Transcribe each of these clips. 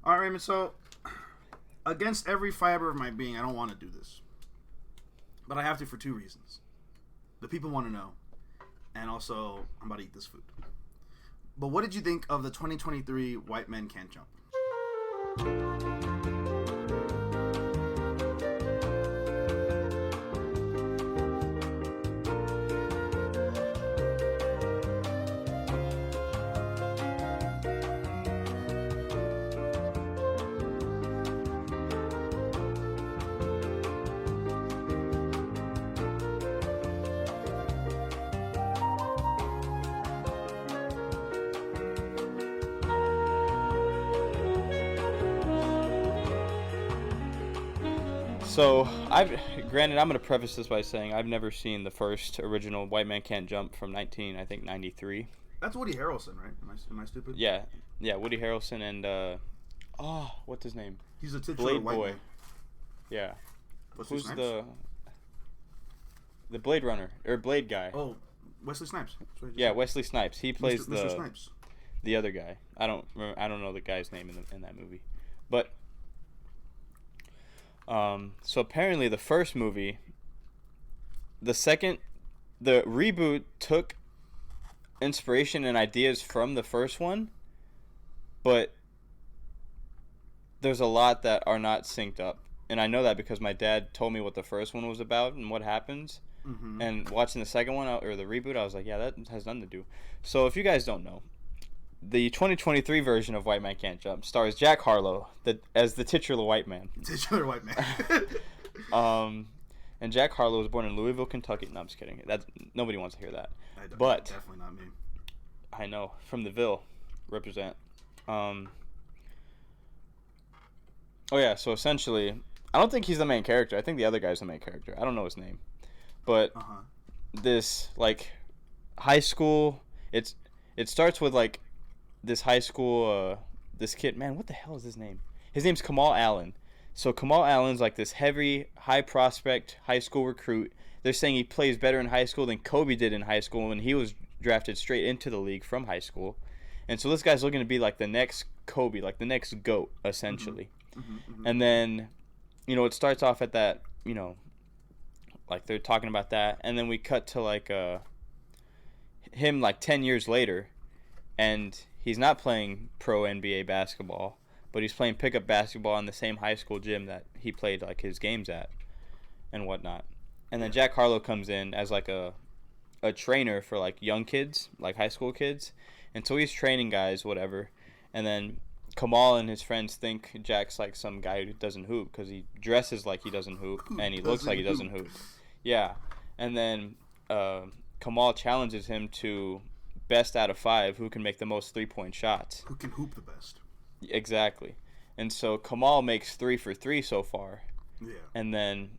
All right, Raymond. So, against every fiber of my being, I don't want to do this, but I have to for two reasons. The people want to know, and also I'm about to eat this food. But what did you think of the 2023 White Men Can't Jump? So, granted, I'm going to preface this by saying I've never seen the first original White Man Can't Jump from 93. That's Woody Harrelson, right? Am I stupid? Yeah, Woody Harrelson and, what's his name? He's a titular Blade white Boy. man. Yeah. Wesley Who's Snipes? the Blade Runner, or Blade guy? Oh, Wesley Snipes. Yeah, Wesley Snipes. He plays Mr. Snipes. the other guy. I don't know the guy's name in that movie. But so apparently the first movie, the reboot took inspiration and ideas from the first one, but there's a lot that are not synced up. And I know that because my dad told me what the first one was about and what happens. Mm-hmm. And watching the second one, or the reboot, I was like, yeah, that has nothing to do. So if you guys don't know, the 2023 version of White Man Can't Jump stars Jack Harlow as the titular white man. Titular white man. And Jack Harlow was born in Louisville, Kentucky. No, I'm just kidding. Nobody wants to hear that. But definitely not me. I know. From the Ville. Represent. Oh, yeah. So essentially, I don't think he's the main character. I think the other guy's the main character. I don't know his name. But this, like, high school, it starts with, like, this high school, this kid, man, what the hell is his name? His name's Kamal Allen. So Kamal Allen's like this heavy, high prospect high school recruit. They're saying he plays better in high school than Kobe did in high school when he was drafted straight into the league from high school. And so this guy's looking to be like the next Kobe, like the next GOAT, essentially. And then, it starts off at that, like they're talking about that. And then we cut to like him like 10 years later, and he's not playing pro NBA basketball, but he's playing pickup basketball in the same high school gym that he played like his games at and whatnot. And then Jack Harlow comes in as like a trainer for like young kids, like high school kids. And so he's training guys, whatever. And then Kamal and his friends think Jack's like some guy who doesn't hoop because he dresses like he doesn't hoop and he looks like he doesn't hoop. Yeah. And then Kamal challenges him to best out of 5 who can make the most 3-point shots. Who can hoop the best. Exactly. And so Kamal makes 3 for 3 so far. Yeah. And then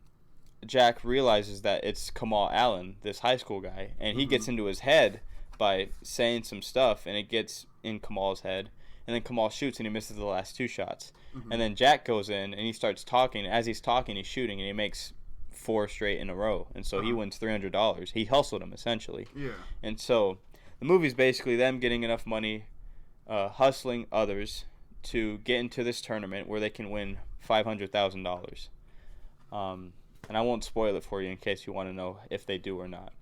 Jack realizes that it's Kamal Allen, this high school guy, and he gets into his head by saying some stuff, and it gets in Kamal's head. And then Kamal shoots, and he misses the last 2 shots. And then Jack goes in, and he starts talking. As he's talking, he's shooting, and he makes 4 straight in a row. And so he wins $300. He hustled him, essentially. Yeah. And so the movie's basically them getting enough money, hustling others to get into this tournament where they can win $500,000. And I won't spoil it for you in case you want to know if they do or not.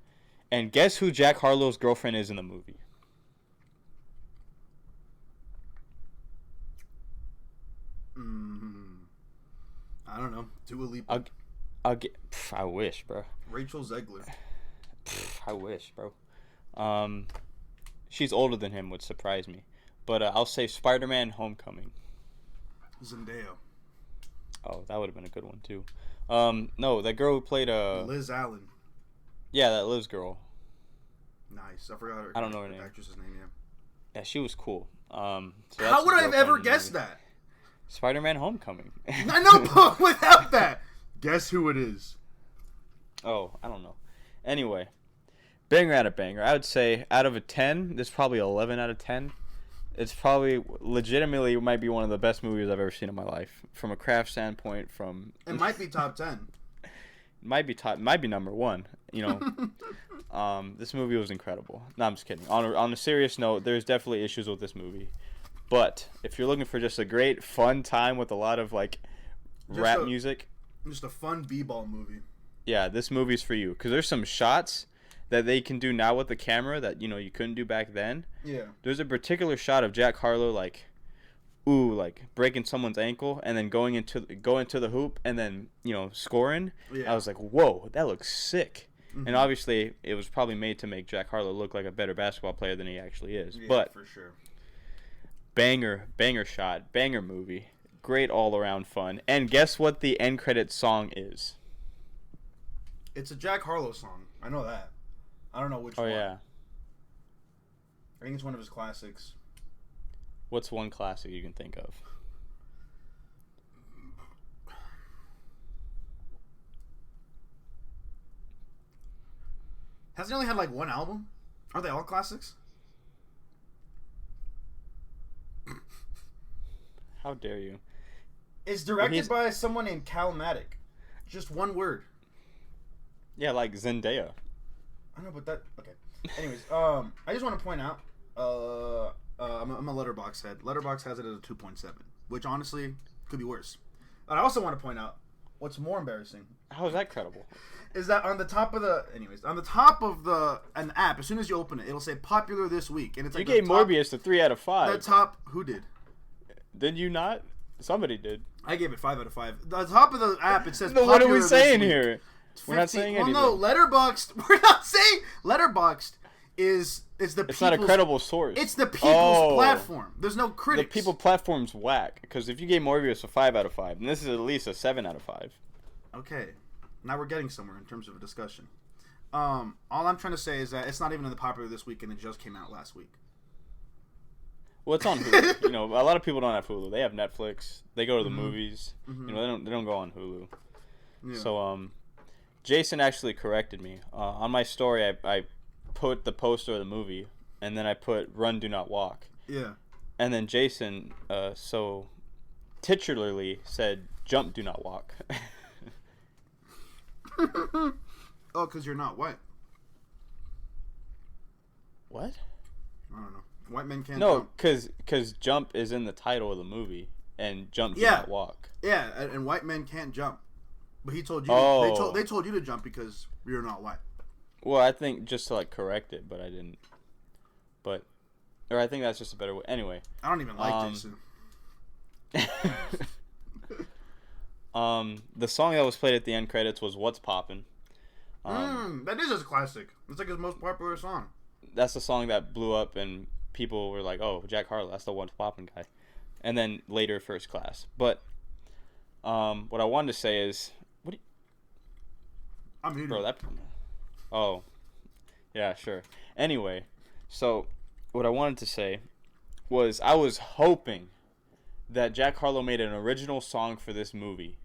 And guess who Jack Harlow's girlfriend is in the movie? I don't know. Dua Lipa. I wish, bro. Rachel Zegler. I wish, bro. She's older than him, would surprise me. But I'll say Spider-Man Homecoming. Zendaya. Oh, that would have been a good one, too. No, that girl who played... Liz Allen. Yeah, that Liz girl. Nice. I forgot her. I don't know her name. Actress's name, yeah. Yeah, she was cool. So how would I have ever guessed that? Spider-Man Homecoming. I know, but without that. Guess who it is. Oh, I don't know. Anyway, banger out of banger. I would say out of a 10, this is probably 11 out of 10. It's probably legitimately might be one of the best movies I've ever seen in my life. From a craft standpoint, it might be top 10. Might be number 1. This movie was incredible. No, I'm just kidding. On a serious note, there's definitely issues with this movie. But if you're looking for just a great fun time with a lot of like rap music, just a fun b-ball movie. Yeah, this movie's for you because there's some shots that they can do now with the camera that you couldn't do back then. Yeah. There's a particular shot of Jack Harlow like breaking someone's ankle and then going into the hoop and then scoring. Yeah. I was like, whoa, that looks sick. Mm-hmm. And obviously it was probably made to make Jack Harlow look like a better basketball player than he actually is. Yeah, but for sure. Banger shot, banger movie, great all around fun. And guess what the end credits song is? It's a Jack Harlow song. I know that. I don't know which one. Oh yeah. I think it's one of his classics. What's one classic you can think of? Has he only had like one album? Are they all classics? How dare you? It's directed by someone named Calmatic. Just one word. Yeah, like Zendaya. I know, but that... Okay. Anyways, I just want to point out... I'm a Letterboxd head. Letterboxd has it as a 2.7, which honestly could be worse. But I also want to point out what's more embarrassing. How is that credible? Is that on the top of an app, as soon as you open it, it'll say popular this week, and it's like you gave Morbius a 3 out of 5. The top, who did? Did you not? Somebody did. I gave it 5 out of 5. The top of the app, it says. But what are we saying here? We're not saying anything. Well, no, Letterboxd. We're not saying Letterboxd is the. It's not a credible source. It's the people's platform. There's no critics. The people platform's whack because if you gave Morbius a 5 out of 5, and this is at least a 7 out of 5. Okay, now we're getting somewhere in terms of a discussion. All I'm trying to say is that it's not even in the popular this week, and it just came out last week. Well, it's on Hulu. A lot of people don't have Hulu. They have Netflix. They go to the movies. Mm-hmm. They don't go on Hulu. Yeah. So Jason actually corrected me on my story. I put the poster of the movie, and then I put "Run, Do Not Walk." Yeah. And then Jason so titularly said "Jump, Do Not Walk." Oh, because you're not white. What? I don't know. White men can't. No, because jump is in the title of the movie, and jump do not walk. Yeah, and white men can't jump. But he told you. Oh. They told you to jump because you're not white. Well, I think just to correct it, but I didn't. Or I think that's just a better way. Anyway. I don't even like Jason. The song that was played at the end credits was "What's Poppin'." That is his classic. It's like his most popular song. That's the song that blew up, and people were like, "Oh, Jack Harlow, that's the What's Poppin' guy." And then later, First Class. But what I wanted to say is, I'm muted. Bro, that. Oh, yeah, sure. Anyway, so what I wanted to say was I was hoping that Jack Harlow made an original song for this movie.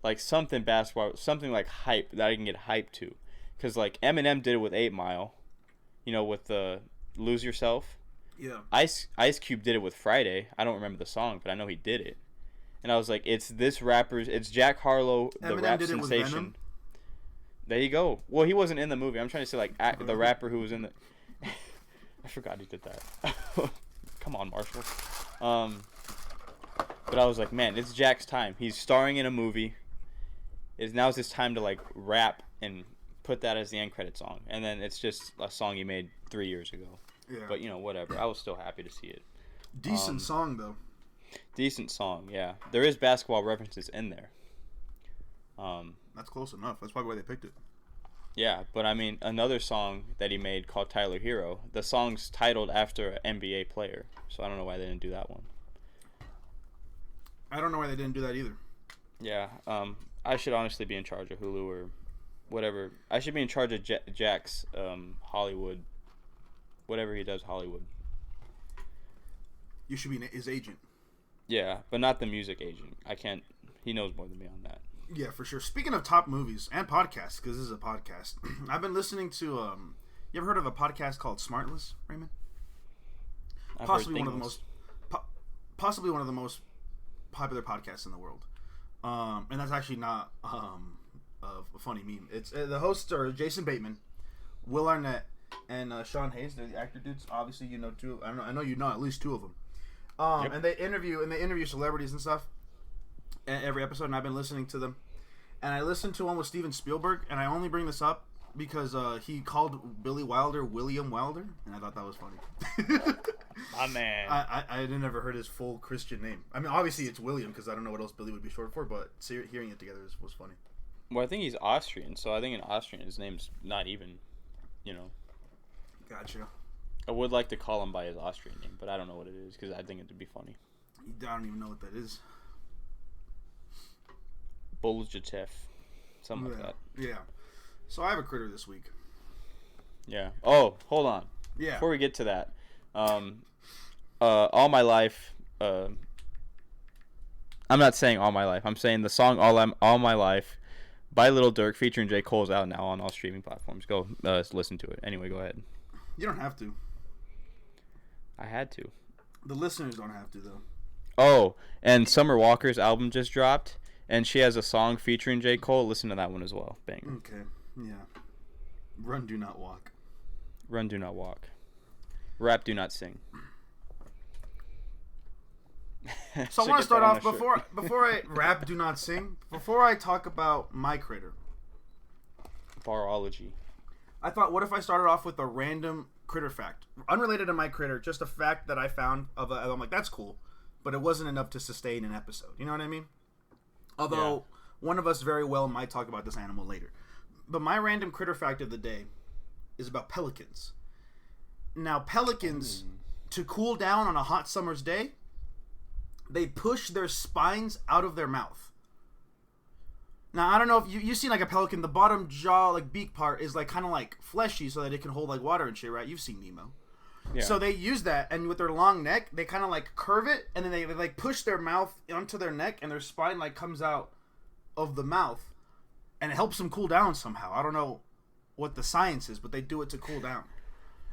Like something basketball, something like hype that I can get hyped to. Because Eminem did it with 8 Mile, with the Lose Yourself. Yeah. Ice Cube did it with Friday. I don't remember the song, but I know he did it. And I was like, it's Jack Harlow, the Eminem rap did it with sensation. Venom? There you go. Well, he wasn't in the movie. I'm trying to say the rapper who was in the. I forgot he did that. Come on, Marshall. But I was like, man, it's Jack's time. He's starring in a movie. Now's his time to rap and put that as the end credit song. And then it's just a song he made 3 years ago. Yeah. But whatever. I was still happy to see it. Decent song though. Decent song, yeah. There is basketball references in there. That's close enough. That's probably why they picked it. Yeah, but I mean, another song that he made called Tyler Hero. The song's titled after an NBA player, so I don't know why they didn't do that one. I don't know why they didn't do that either. Yeah, I should honestly be in charge of Hulu or whatever. I should be in charge of Jack's Hollywood, whatever he does Hollywood. You should be his agent. Yeah, but not the music agent. I can't. He knows more than me on that. Yeah, for sure. Speaking of top movies and podcasts, because this is a podcast, I've been listening to. You ever heard of a podcast called Smartless, Raymond? Possibly one of the most popular podcasts in the world. And that's actually not a funny meme. It's the hosts are Jason Bateman, Will Arnett, and Sean Hayes. They're the actor dudes. Obviously, two. I know you know at least two of them. And they interview celebrities and stuff every episode, and I've been listening to them. And I listened to one with Steven Spielberg, and I only bring this up because he called Billy Wilder William Wilder, and I thought that was funny. My man. I had never heard his full Christian name. I mean, obviously it's William because I don't know what else Billy would be short for, but hearing it together was funny. Well, I think he's Austrian, so I think in Austrian his name's not even, Gotcha. I would like to call him by his Austrian name, but I don't know what it is because I think it'd be funny. I don't even know what that is. Boljachev. Something like that. Yeah. So I have a critter this week. Yeah. Oh, hold on. Yeah. Before we get to that, all my life. I'm not saying all my life. I'm saying the song "All My Life" by Lil Durk featuring J. Cole is out now on all streaming platforms. Go listen to it. Anyway, go ahead. You don't have to. I had to. The listeners don't have to though. Oh, and Summer Walker's album just dropped, and she has a song featuring J. Cole. Listen to that one as well. Bang. Okay. Yeah. Run, do not walk. Run, do not walk. Rap, do not sing. So I want to start off before I rap, do not sing. Before I talk about my critter, Barology. I thought, what if I started off with a random critter fact, unrelated to my critter, just a fact that I found I'm like, that's cool, but it wasn't enough to sustain an episode. You know what I mean? Although one of us very well might talk about this animal later. But my random critter fact of the day is about pelicans. Now, pelicans, to cool down on a hot summer's day, they push their spines out of their mouth. Now, I don't know if you've seen like a pelican, the bottom jaw, like beak part is like kind of like fleshy so that it can hold like water and shit, right? You've seen Nemo. Yeah. So they use that, and with their long neck, they kind of like curve it, and then they like push their mouth onto their neck, and their spine like comes out of the mouth, and it helps them cool down somehow. I don't know what the science is, but they do it to cool down.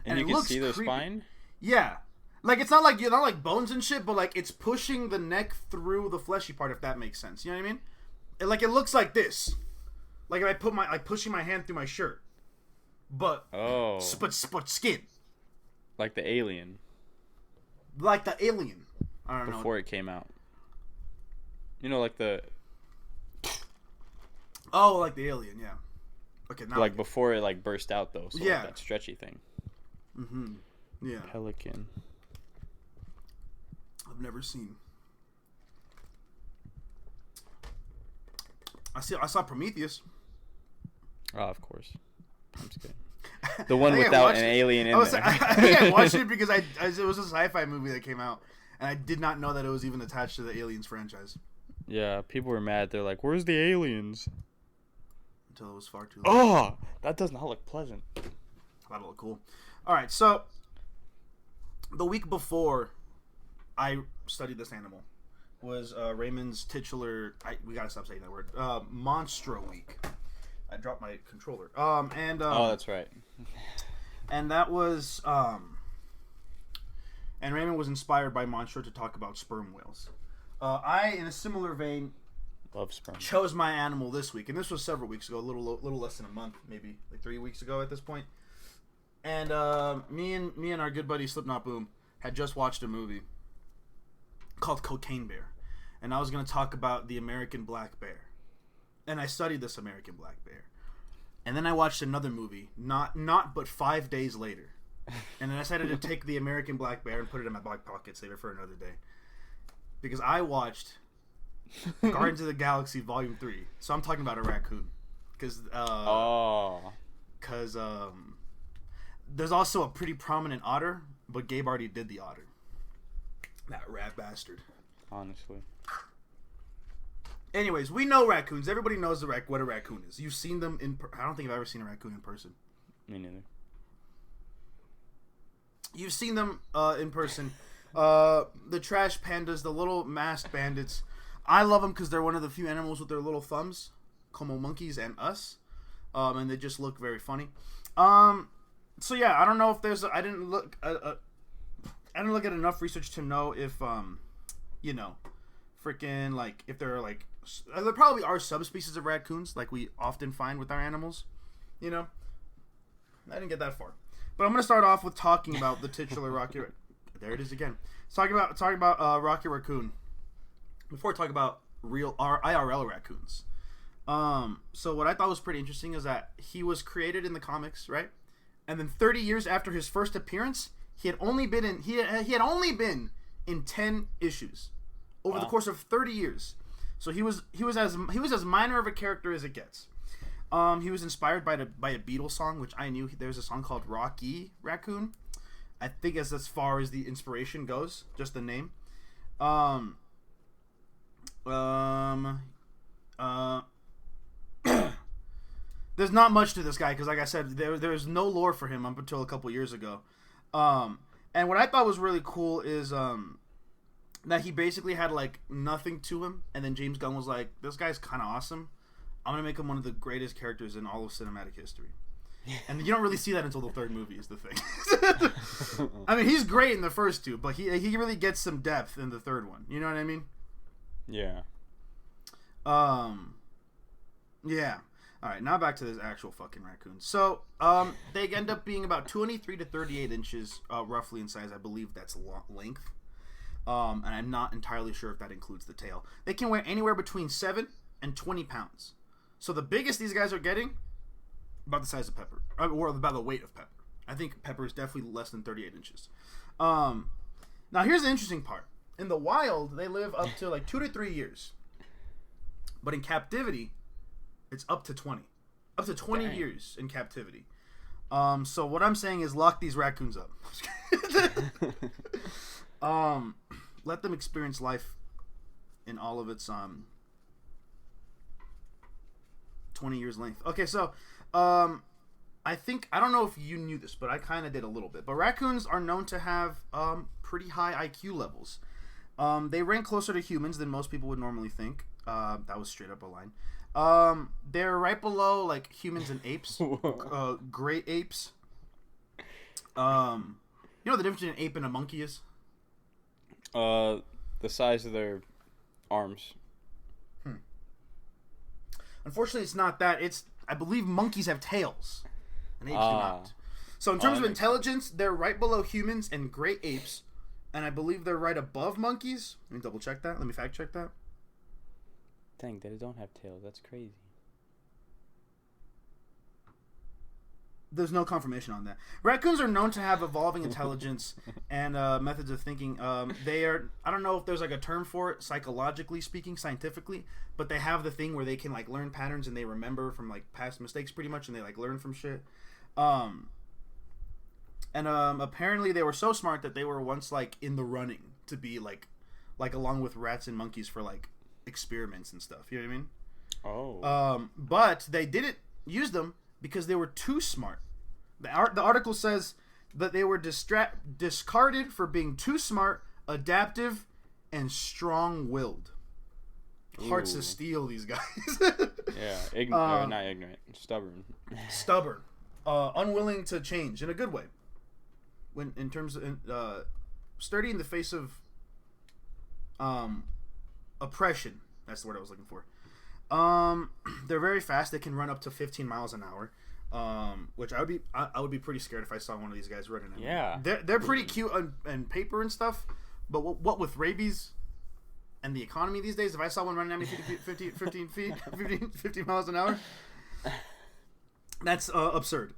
And you can see their spine? Yeah. Like, it's not like bones and shit, but like it's pushing the neck through the fleshy part, if that makes sense. You know what I mean? It looks like this. Like if I put pushing my hand through my shirt. But skin. Like the Alien. Like the Alien. I don't know. Before it came out. Like the... Oh, like the Alien, yeah. Okay, now... Like before it like burst out, though. So yeah. Like that stretchy thing. Mm-hmm. Yeah. Pelican. I've never seen. I saw Prometheus. Oh, of course. I'm just kidding. The one without an alien in there. I think I watched it because it was a sci-fi movie that came out, and I did not know that it was even attached to the Aliens franchise. Yeah, people were mad. They're like, "Where's the aliens?" Until it was far too late. Oh, that does not look pleasant. That'll look cool. All right, so the week before I studied this animal was Raymon's titular. We gotta stop saying that word. Monstro week. I dropped my controller. Oh, that's right. And that was and Raymond was inspired by Monstro to talk about sperm whales. I, in a similar vein, love sperm. Chose my animal this week, and this was several weeks ago, a little less than a month, maybe like 3 weeks ago at this point. And me and our good buddy Slipknot Boom had just watched a movie called Cocaine Bear, and I was going to talk about the American black bear. And I studied this American black bear. And then I watched another movie, not but 5 days later. And then I decided to take the American black bear and put it in my back pocket, save it for another day. Because I watched Guardians of the Galaxy Volume 3. So I'm talking about a raccoon. Because there's also a pretty prominent otter, but Gabe already did the otter. That rat bastard. Honestly. Anyways, we know raccoons. Everybody knows what a raccoon is. You've seen them I don't think I've ever seen a raccoon in person. Me neither. You've seen them in person. The trash pandas, the little masked bandits. I love them because they're one of the few animals with their little thumbs, como monkeys and us, and they just look very funny. So yeah, I don't know if there's. I didn't look at enough research to know if freaking like if there are like there probably are subspecies of raccoons like we often find with our animals. I didn't get that far, but I'm gonna start off with talking about the titular rocky. There it is again. Talking about Rocky Raccoon. Before we talk about real IRL raccoons. So what I thought was pretty interesting is that he was created in the comics, right? And then 30 years after his first appearance, he had only been in 10 issues over the course of 30 years. So he was as minor of a character as it gets. He was inspired by a Beatles song, which I knew. There's a song called Rocky Raccoon. I think as far as the inspiration goes, just the name. There's not much to this guy because, like I said, there's no lore for him up until a couple years ago. And what I thought was really cool is that he basically had like nothing to him, and then James Gunn was like, "This guy's kind of awesome. I'm gonna make him one of the greatest characters in all of cinematic history." And you don't really see that until the third movie is the thing. I mean, he's great in the first two, but he really gets some depth in the third one. You know what I mean? Yeah. Yeah. All right, now back to this actual fucking raccoon. So, they end up being about 23 to 38 inches, roughly in size. I believe that's length. And I'm not entirely sure if that includes the tail. They can weigh anywhere between 7 and 20 pounds. So the biggest these guys are getting, about the size of Pepper, or about the weight of Pepper. I think Pepper is definitely less than 38 inches. Now here's the interesting part. In the wild, they live up to like 2 to 3 years. But in captivity, it's up to 20. Up to 20 Dang. years in captivity. So what I'm saying is lock these raccoons up. Let them experience life in all of its 20 years length. Okay, so I don't know if you knew this, but I kind of did a little bit. But raccoons are known to have pretty high IQ levels. They rank closer to humans than most people would normally think. That was straight up a line. They're right below like humans and apes, great apes. You know the difference between an ape and a monkey is? The size of their arms. Unfortunately, it's not that. I believe monkeys have tails, and apes do not. So in terms of intelligence, they're right below humans and great apes, and I believe they're right above monkeys. Let me double check that. Let me fact check that. Dang, they don't have tails. That's crazy. There's no confirmation on that. Raccoons are known to have evolving intelligence and methods of thinking. They are, I don't know if there's like a term for it, psychologically speaking, scientifically, but they have the thing where they can like learn patterns and they remember from like past mistakes pretty much, and they like learn from shit. Apparently they were so smart that they were once like in the running to be like along with rats and monkeys for like experiments and stuff. You know what I mean? But they didn't use them because they were too smart. The article says that they were discarded for being too smart, adaptive, and strong-willed. Hearts of steel, these guys. Yeah, not ignorant, stubborn. Stubborn, unwilling to change in a good way. When in terms of sturdy in the face of oppression. That's the word I was looking for. They're very fast. They can run up to 15 miles an hour, which I would be pretty scared if I saw one of these guys running. Yeah, they're pretty cute on paper and stuff, but what with rabies and the economy these days, if I saw one running at me 50 miles an hour, that's absurd.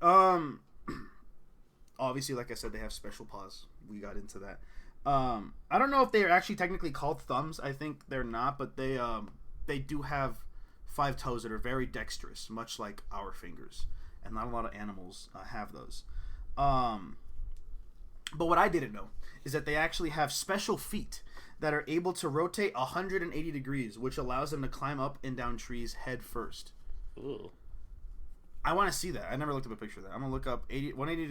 Obviously, like I said, they have special paws. We got into that. I don't know if they are actually technically called thumbs. I think they're not, but they do have 5 toes that are very dexterous, much like our fingers, and not a lot of animals have those. But what I didn't know is that they actually have special feet that are able to rotate 180 degrees, which allows them to climb up and down trees head first. Ooh. I want to see that. I never looked up a picture of that. I'm gonna look up 180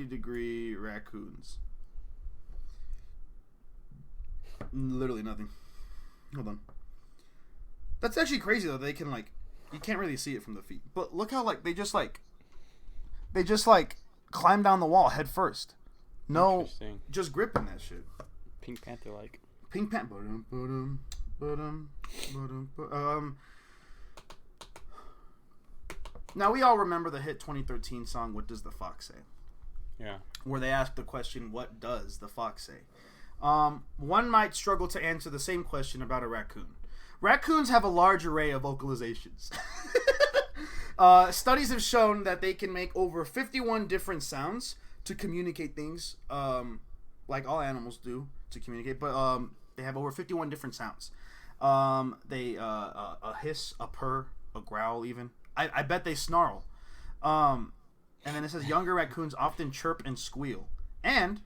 degree raccoons. Literally nothing. Hold on. That's actually crazy though. They can like, you can't really see it from the feet, but look how like they just climb down the wall head first. No, just gripping that shit. Pink Panther like. Pink Panther. Now we all remember the hit 2013 song "What Does the Fox Say?" Yeah. where they ask the question, "What does the fox say?" One might struggle to answer the same question about a raccoon. Raccoons have a large array of vocalizations. Studies have shown that they can make over 51 different sounds to communicate things, like all animals do to communicate, but they have over 51 different sounds. They a hiss, a purr, a growl, even. I bet they snarl. And then it says younger raccoons often chirp and squeal. And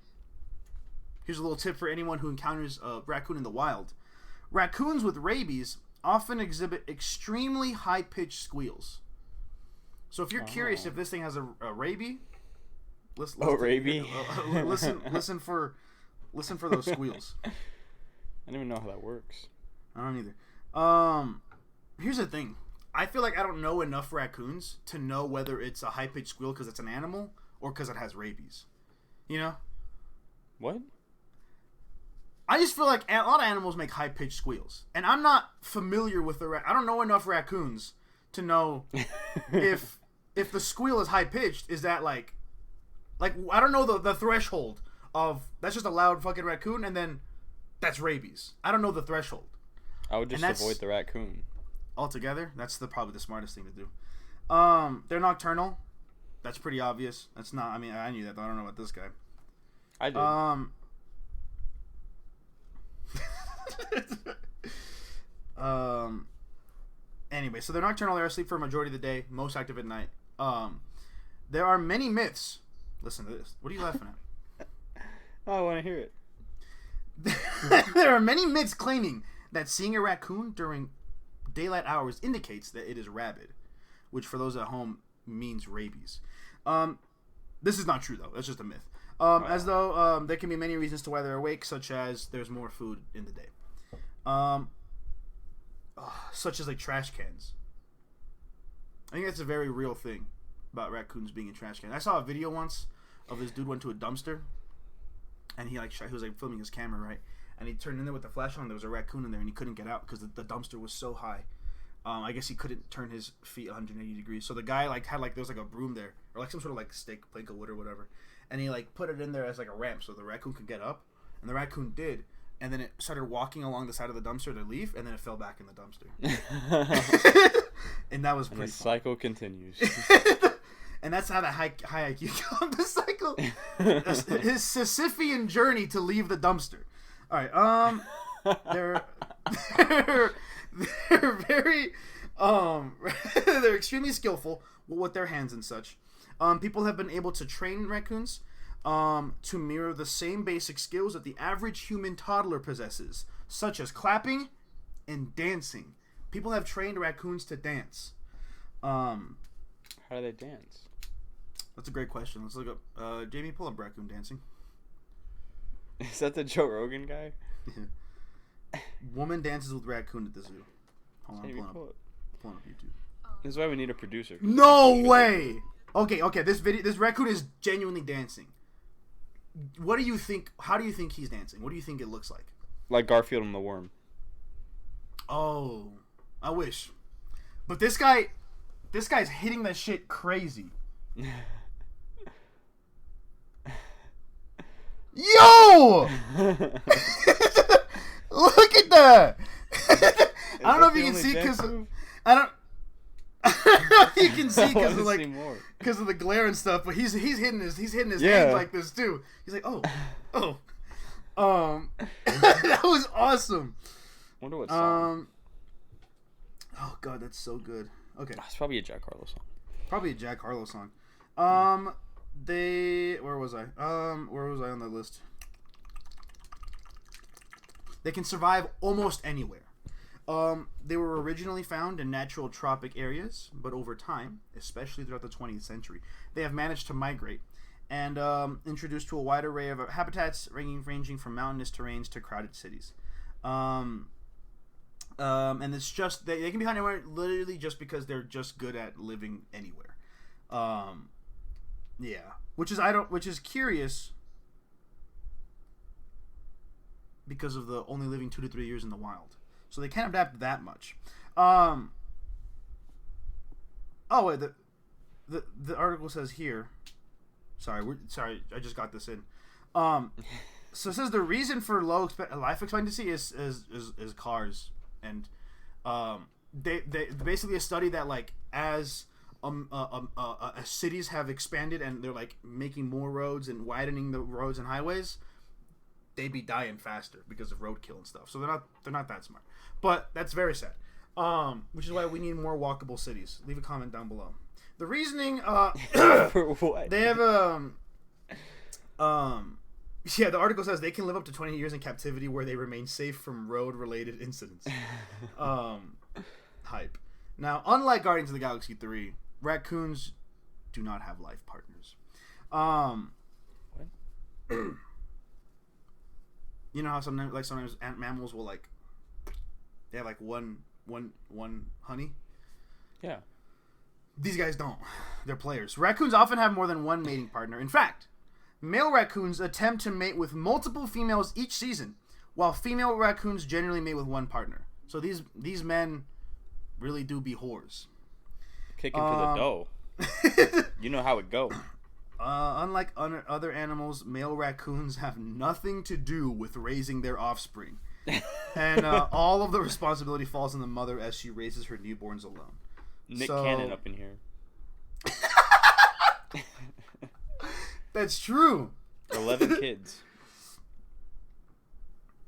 here's a little tip for anyone who encounters a raccoon in the wild. Raccoons with rabies often exhibit extremely high-pitched squeals. So if you're curious if this thing has a rabies, listen for those squeals. I don't even know how that works. I don't either. Here's the thing. I feel like I don't know enough raccoons to know whether it's a high-pitched squeal because it's an animal or because it has rabies. You know? What? I just feel like a lot of animals make high-pitched squeals. And I'm not familiar with I don't know enough raccoons to know if the squeal is high-pitched, is that like I don't know the threshold of that's just a loud fucking raccoon and then that's rabies. I don't know the threshold. I would just avoid the raccoon. Altogether, that's probably the smartest thing to do. They're nocturnal. That's pretty obvious. That's not. I mean, I knew that. But I don't know about this guy. I did. Anyway, so they're nocturnal. They're asleep for a majority of the day. Most active at night. There are many myths. Listen to this. What are you laughing at? Oh, I want to hear it. There are many myths claiming that seeing a raccoon during daylight hours indicates that it is rabid, which for those at home means rabies. This is not true though. That's just a myth. As though there can be many reasons to why they're awake, such as there's more food in the day, such as like trash cans. I think that's a very real thing about raccoons being in trash cans. I saw a video once of this dude went to a dumpster, and he was filming his camera, right? And he turned in there with the flash on. There was a raccoon in there, and he couldn't get out because the dumpster was so high. I guess he couldn't turn his feet 180 degrees. So the guy had there was like a broom there, or like some sort of like stick, plank of wood or whatever, and he like put it in there as like a ramp so the raccoon could get up, and the raccoon did, and then it started walking along the side of the dumpster to leave, and then it fell back in the dumpster. And that was pretty. And the cycle continues. And that's how the high IQ comes. The cycle, his Sisyphean journey to leave the dumpster. All right, they're very they're extremely skillful with their hands and such. People have been able to train raccoons to mirror the same basic skills that the average human toddler possesses, such as clapping and dancing. People have trained raccoons to dance. How do they dance? That's a great question. Let's look up. Jamie, pull up raccoon dancing. Is that the Joe Rogan guy? Woman dances with raccoon at the zoo. Hold on, pulling up YouTube. This is why we need a producer. No way! Okay, this raccoon is genuinely dancing. What do you think? How do you think he's dancing? What do you think it looks like? Like Garfield and the Worm. Oh, I wish. But this guy's hitting that shit crazy. Yo! Look at that! I don't know if you can see because I don't know if you can see because of of the glare and stuff. But he's hitting his hands like this too. He's like, oh, that was awesome. Wonder what song. Oh god, that's so good. Okay, it's probably a Jack Harlow song. Probably a Jack Harlow song. Where was I? Where was I on that list? They can survive almost anywhere. They were originally found in natural tropic areas, but over time, especially throughout the 20th century, they have managed to migrate and introduced to a wide array of habitats ranging from mountainous terrains to crowded cities. And it's just they can be found anywhere literally just because they're just good at living anywhere. Yeah, which is curious because of the only living 2 to 3 years in the wild, so they can't adapt that much. Oh wait, the article says here Sorry, I just got this in. So it says the reason for low life expectancy is cars, and they basically a study that like as cities have expanded and they're like making more roads and widening the roads and highways, they be dying faster because of roadkill and stuff. So they're not that smart, but that's very sad. Which is why we need more walkable cities. Leave a comment down below. The reasoning, For what? they have yeah, the article says they can live up to 20 years in captivity where they remain safe from road-related incidents. Hype. Now, unlike Guardians of the Galaxy 3, raccoons do not have life partners. What? You know how sometimes mammals will like they have like one honey? Yeah. These guys don't. They're players. Raccoons often have more than one mating partner. In fact, male raccoons attempt to mate with multiple females each season, while female raccoons generally mate with one partner. So these men really do be whores. Kick into the dough. You know how it go. Unlike other animals, male raccoons have nothing to do with raising their offspring. And all of the responsibility falls on the mother as she raises her newborns alone. Nick Cannon up in here. That's true. 11 kids.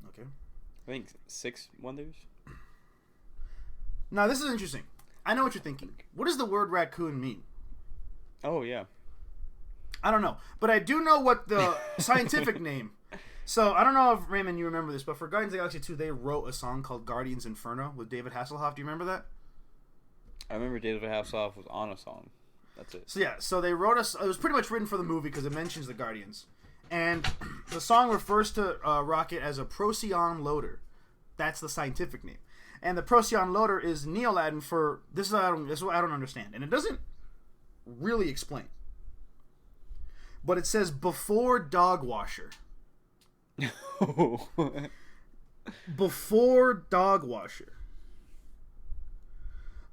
Okay. I think 6 wonders. Now, this is interesting. I know what you're thinking. What does the word raccoon mean? Oh, yeah. I don't know. But I do know what the scientific name. So, I don't know if, Raymond, you remember this, but for Guardians of the Galaxy 2, they wrote a song called Guardians Inferno with David Hasselhoff. Do you remember that? I remember David Hasselhoff was on a song. That's it. So, yeah. So, they wrote it was pretty much written for the movie because it mentions the Guardians. And the song refers to Rocket as a Procyon loader. That's the scientific name. And the Procyon loader is Neo-Latin for... This is what I don't understand. And it doesn't really explain. But it says before dog washer. Before dog washer.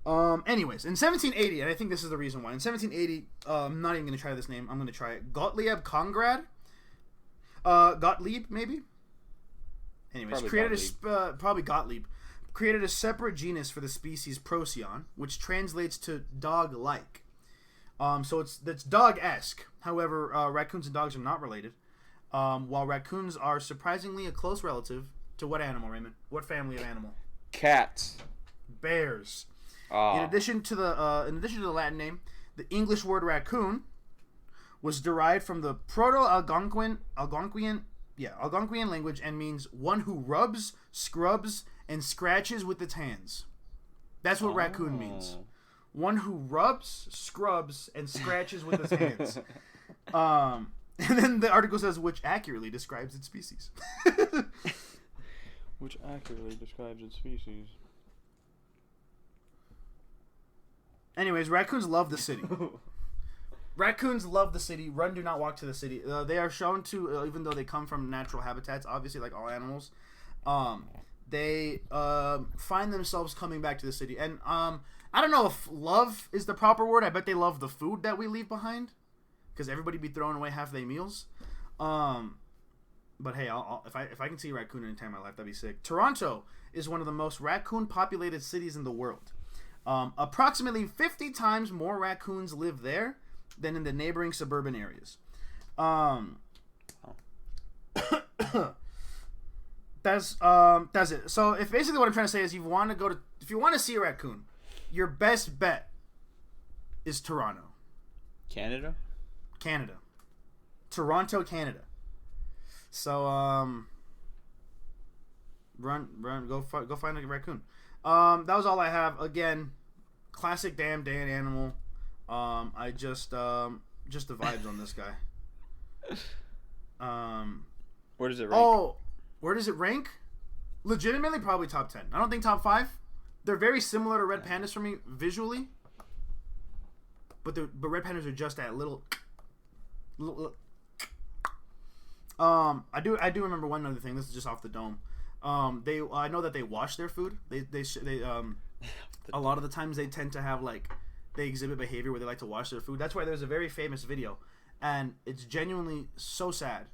Anyways, in 1780, and I think this is the reason why. In 1780, I'm not even going to try this name. I'm going to try it. Gottlieb Conrad. Gottlieb, maybe? Anyways, probably Gottlieb. Created a separate genus for the species Procyon, which translates to dog-like. So it's dog-esque. However, raccoons and dogs are not related. While raccoons are surprisingly a close relative to what animal, Raymond? What family of animal? Cats. Bears. Oh. In addition to the Latin name, the English word raccoon was derived from the Proto-Algonquian language and means one who rubs, scrubs, and scratches with its hands. That's what raccoon means. One who rubs, scrubs, and scratches with its hands. And then the article says, which accurately describes its species. Which accurately describes its species. Anyways, raccoons love the city. Raccoons love the city. Run, do not walk to the city. They are shown to, even though they come from natural habitats, obviously like all animals, they find themselves coming back to the city. And I don't know if love is the proper word. I bet they love the food that we leave behind, because everybody be throwing away half their meals. But hey, if I can see a raccoon any time in my life, that'd be sick. Toronto is one of the most raccoon-populated cities in the world. Approximately 50 times more raccoons live there than in the neighboring suburban areas. That's it. So if basically what I'm trying to say is if you want to see a raccoon, your best bet is Toronto. Canada? Toronto, Canada. So go find a raccoon. That was all I have. Again, classic damn Dan animal. I just the vibes on this guy. Where does it rank? Where does it rank? Legitimately, probably top 10. I don't think top 5. They're very similar to red pandas for me visually, but red pandas are just that little. I do remember one other thing. This is just off the dome. I know that they wash their food. They a lot of the times they tend to have they exhibit behavior where they like to wash their food. That's why there's a very famous video and it's genuinely so sad.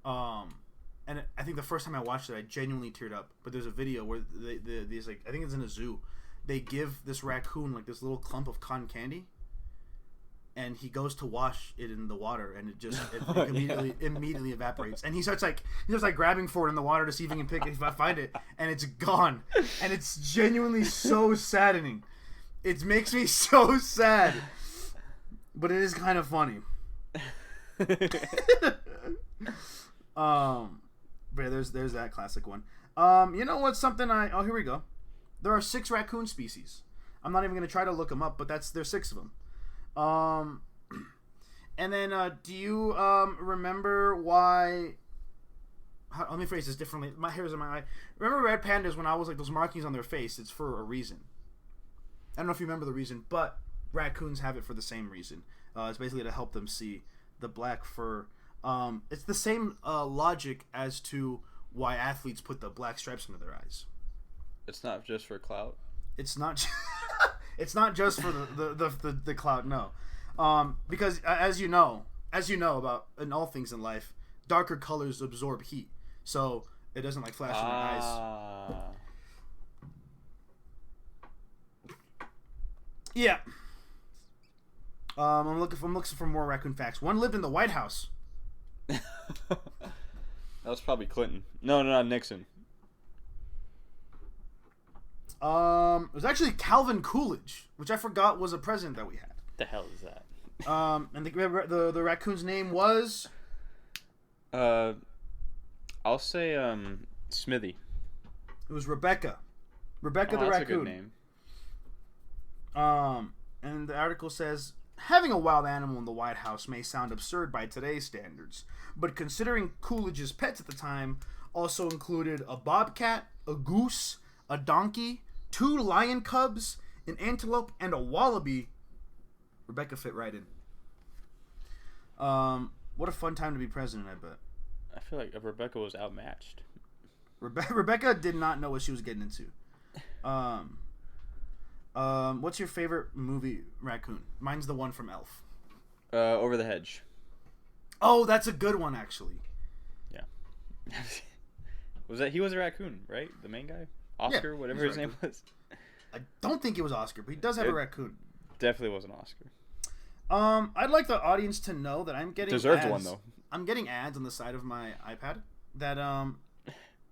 And I think the first time I watched it, I genuinely teared up. But there's a video where these like, I think it's in a zoo, they give this raccoon like this little clump of cotton candy, and he goes to wash it in the water, and it immediately evaporates. And he starts grabbing for it in the water to see if he can find it, and it's gone. And it's genuinely so saddening. It makes me so sad, but it is kind of funny. But yeah, there's that classic one. You know what's something here we go. There are 6 raccoon species. I'm not even gonna try to look them up, but there's 6 of them. And then do you remember why? Let me phrase this differently. My hair's in my eye. Remember red pandas when I was like those markings on their face? It's for a reason. I don't know if you remember the reason, but raccoons have it for the same reason. It's basically to help them see the black fur. It's the same logic as to why athletes put the black stripes under their eyes. It's not just for clout. It's not. It's not just for the clout. No, because as you know about in all things in life, darker colors absorb heat, so it doesn't like flash in your eyes. Yeah. I'm looking for more raccoon facts. One lived in the White House. That was probably Clinton. No, not Nixon. It was actually Calvin Coolidge, which I forgot was a president that we had. The hell is that? And the raccoon's name was. I'll say Smithy. It was Rebecca. Rebecca the that's raccoon. A good name. And the article says, having a wild animal in the White House may sound absurd by today's standards, but considering Coolidge's pets at the time also included a bobcat, a goose, a donkey, 2 lion cubs, an antelope, and a wallaby, Rebecca fit right in. What a fun time to be president, I bet. I feel like Rebecca was outmatched. Rebecca did not know what she was getting into. What's your favorite movie raccoon? Mine's the one from Elf. Over the Hedge. Oh, that's a good one, actually. Yeah. He was a raccoon, right? The main guy? Oscar, yeah, whatever his name was. I don't think it was Oscar, but he does have a raccoon. Definitely wasn't Oscar. I'd like the audience to know that I'm getting deserved ads. One though. I'm getting ads on the side of my iPad that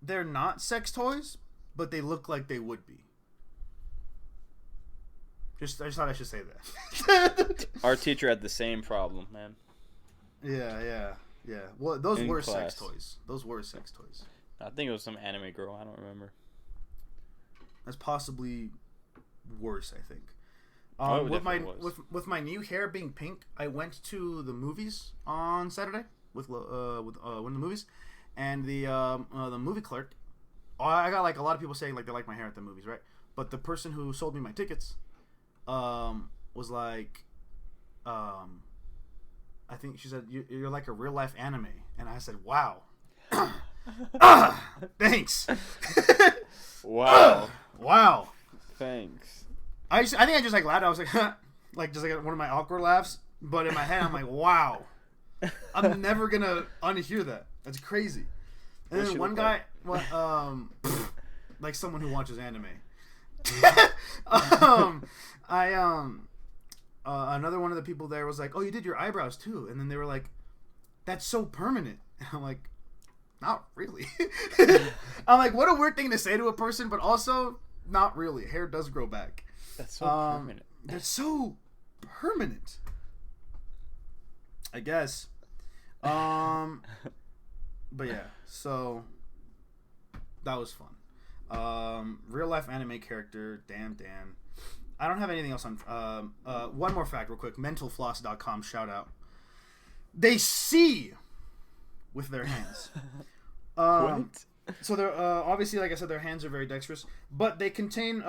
they're not sex toys, but they look like they would be. I just thought I should say that. Our teacher had the same problem, man. Yeah. Well, those were class. sex toys. Those were sex toys. I think it was some anime girl. I don't remember. That's possibly worse, I think. With my new hair being pink, I went to the movies on Saturday with one of the movies, and the movie clerk. I got like a lot of people saying like they like my hair at the movies, right? But the person who sold me my tickets, was like, I think she said you're like a real life anime, and I said, wow. Thanks. Wow. Wow. Thanks. I think I just like laughed. I was like, like just like one of my awkward laughs. But in my head, I'm like, wow. I'm never gonna unhear that. That's crazy. And then one guy, like someone who watches anime. Another one of the people there was like, oh, you did your eyebrows too, and then they were like, that's so permanent. And I'm like, not really. I'm like, what a weird thing to say to a person, but also not really. Hair does grow back. That's so permanent. That's so permanent, I guess. But yeah, so that was fun. Real life anime character, damn Dan. I don't have anything else on. One more fact, real quick. Mentalfloss.com shout out. They see with their hands. What? So they're obviously, like I said, their hands are very dexterous, but they contain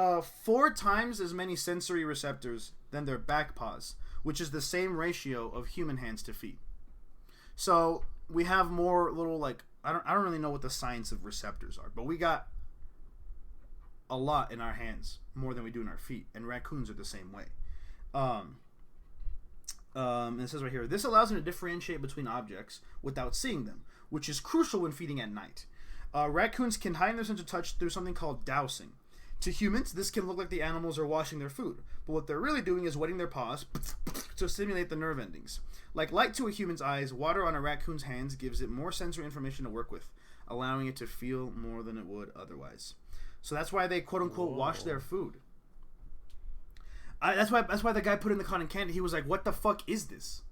4 times as many sensory receptors than their back paws, which is the same ratio of human hands to feet. So we have more little like I don't really know what the science of receptors are, but we got a lot in our hands, more than we do in our feet, and raccoons are the same way. And it says right here, this allows them to differentiate between objects without seeing them, which is crucial when feeding at night. Raccoons can heighten their sense of touch through something called dowsing. To humans, this can look like the animals are washing their food, but what they're really doing is wetting their paws to stimulate the nerve endings. Like light to a human's eyes, water on a raccoon's hands gives it more sensory information to work with, allowing it to feel more than it would otherwise. So that's why they quote-unquote wash their food. That's why the guy put in the cotton candy. He was like, what the fuck is this?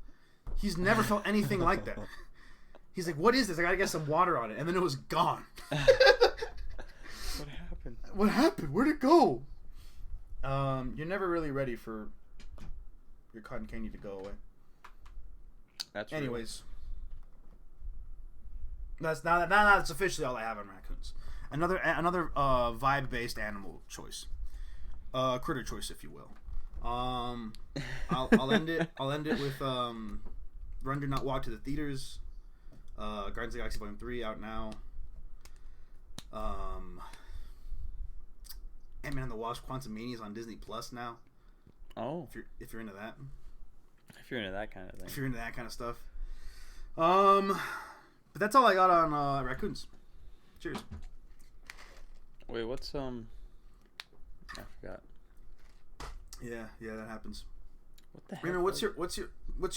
He's never felt anything like that. He's like, what is this? I gotta get some water on it. And then it was gone. What happened? What happened? Where'd it go? You're never really ready for your cotton candy to go away. That's anyways. That's that's officially all I have on raccoons. Another vibe-based animal choice. Critter choice, if you will. I'll end it with Run Do Not Walk to the theaters. Guardians of the Galaxy Volume 3 out now. Ant-Man and the Wasp: Quantumania is on Disney Plus now. Oh, if you're into that. If you're into that kind of thing. If you're into that kind of stuff. But that's all I got on raccoons. Cheers. Wait, what's I forgot. Yeah, that happens. What the heck? Raymond, what's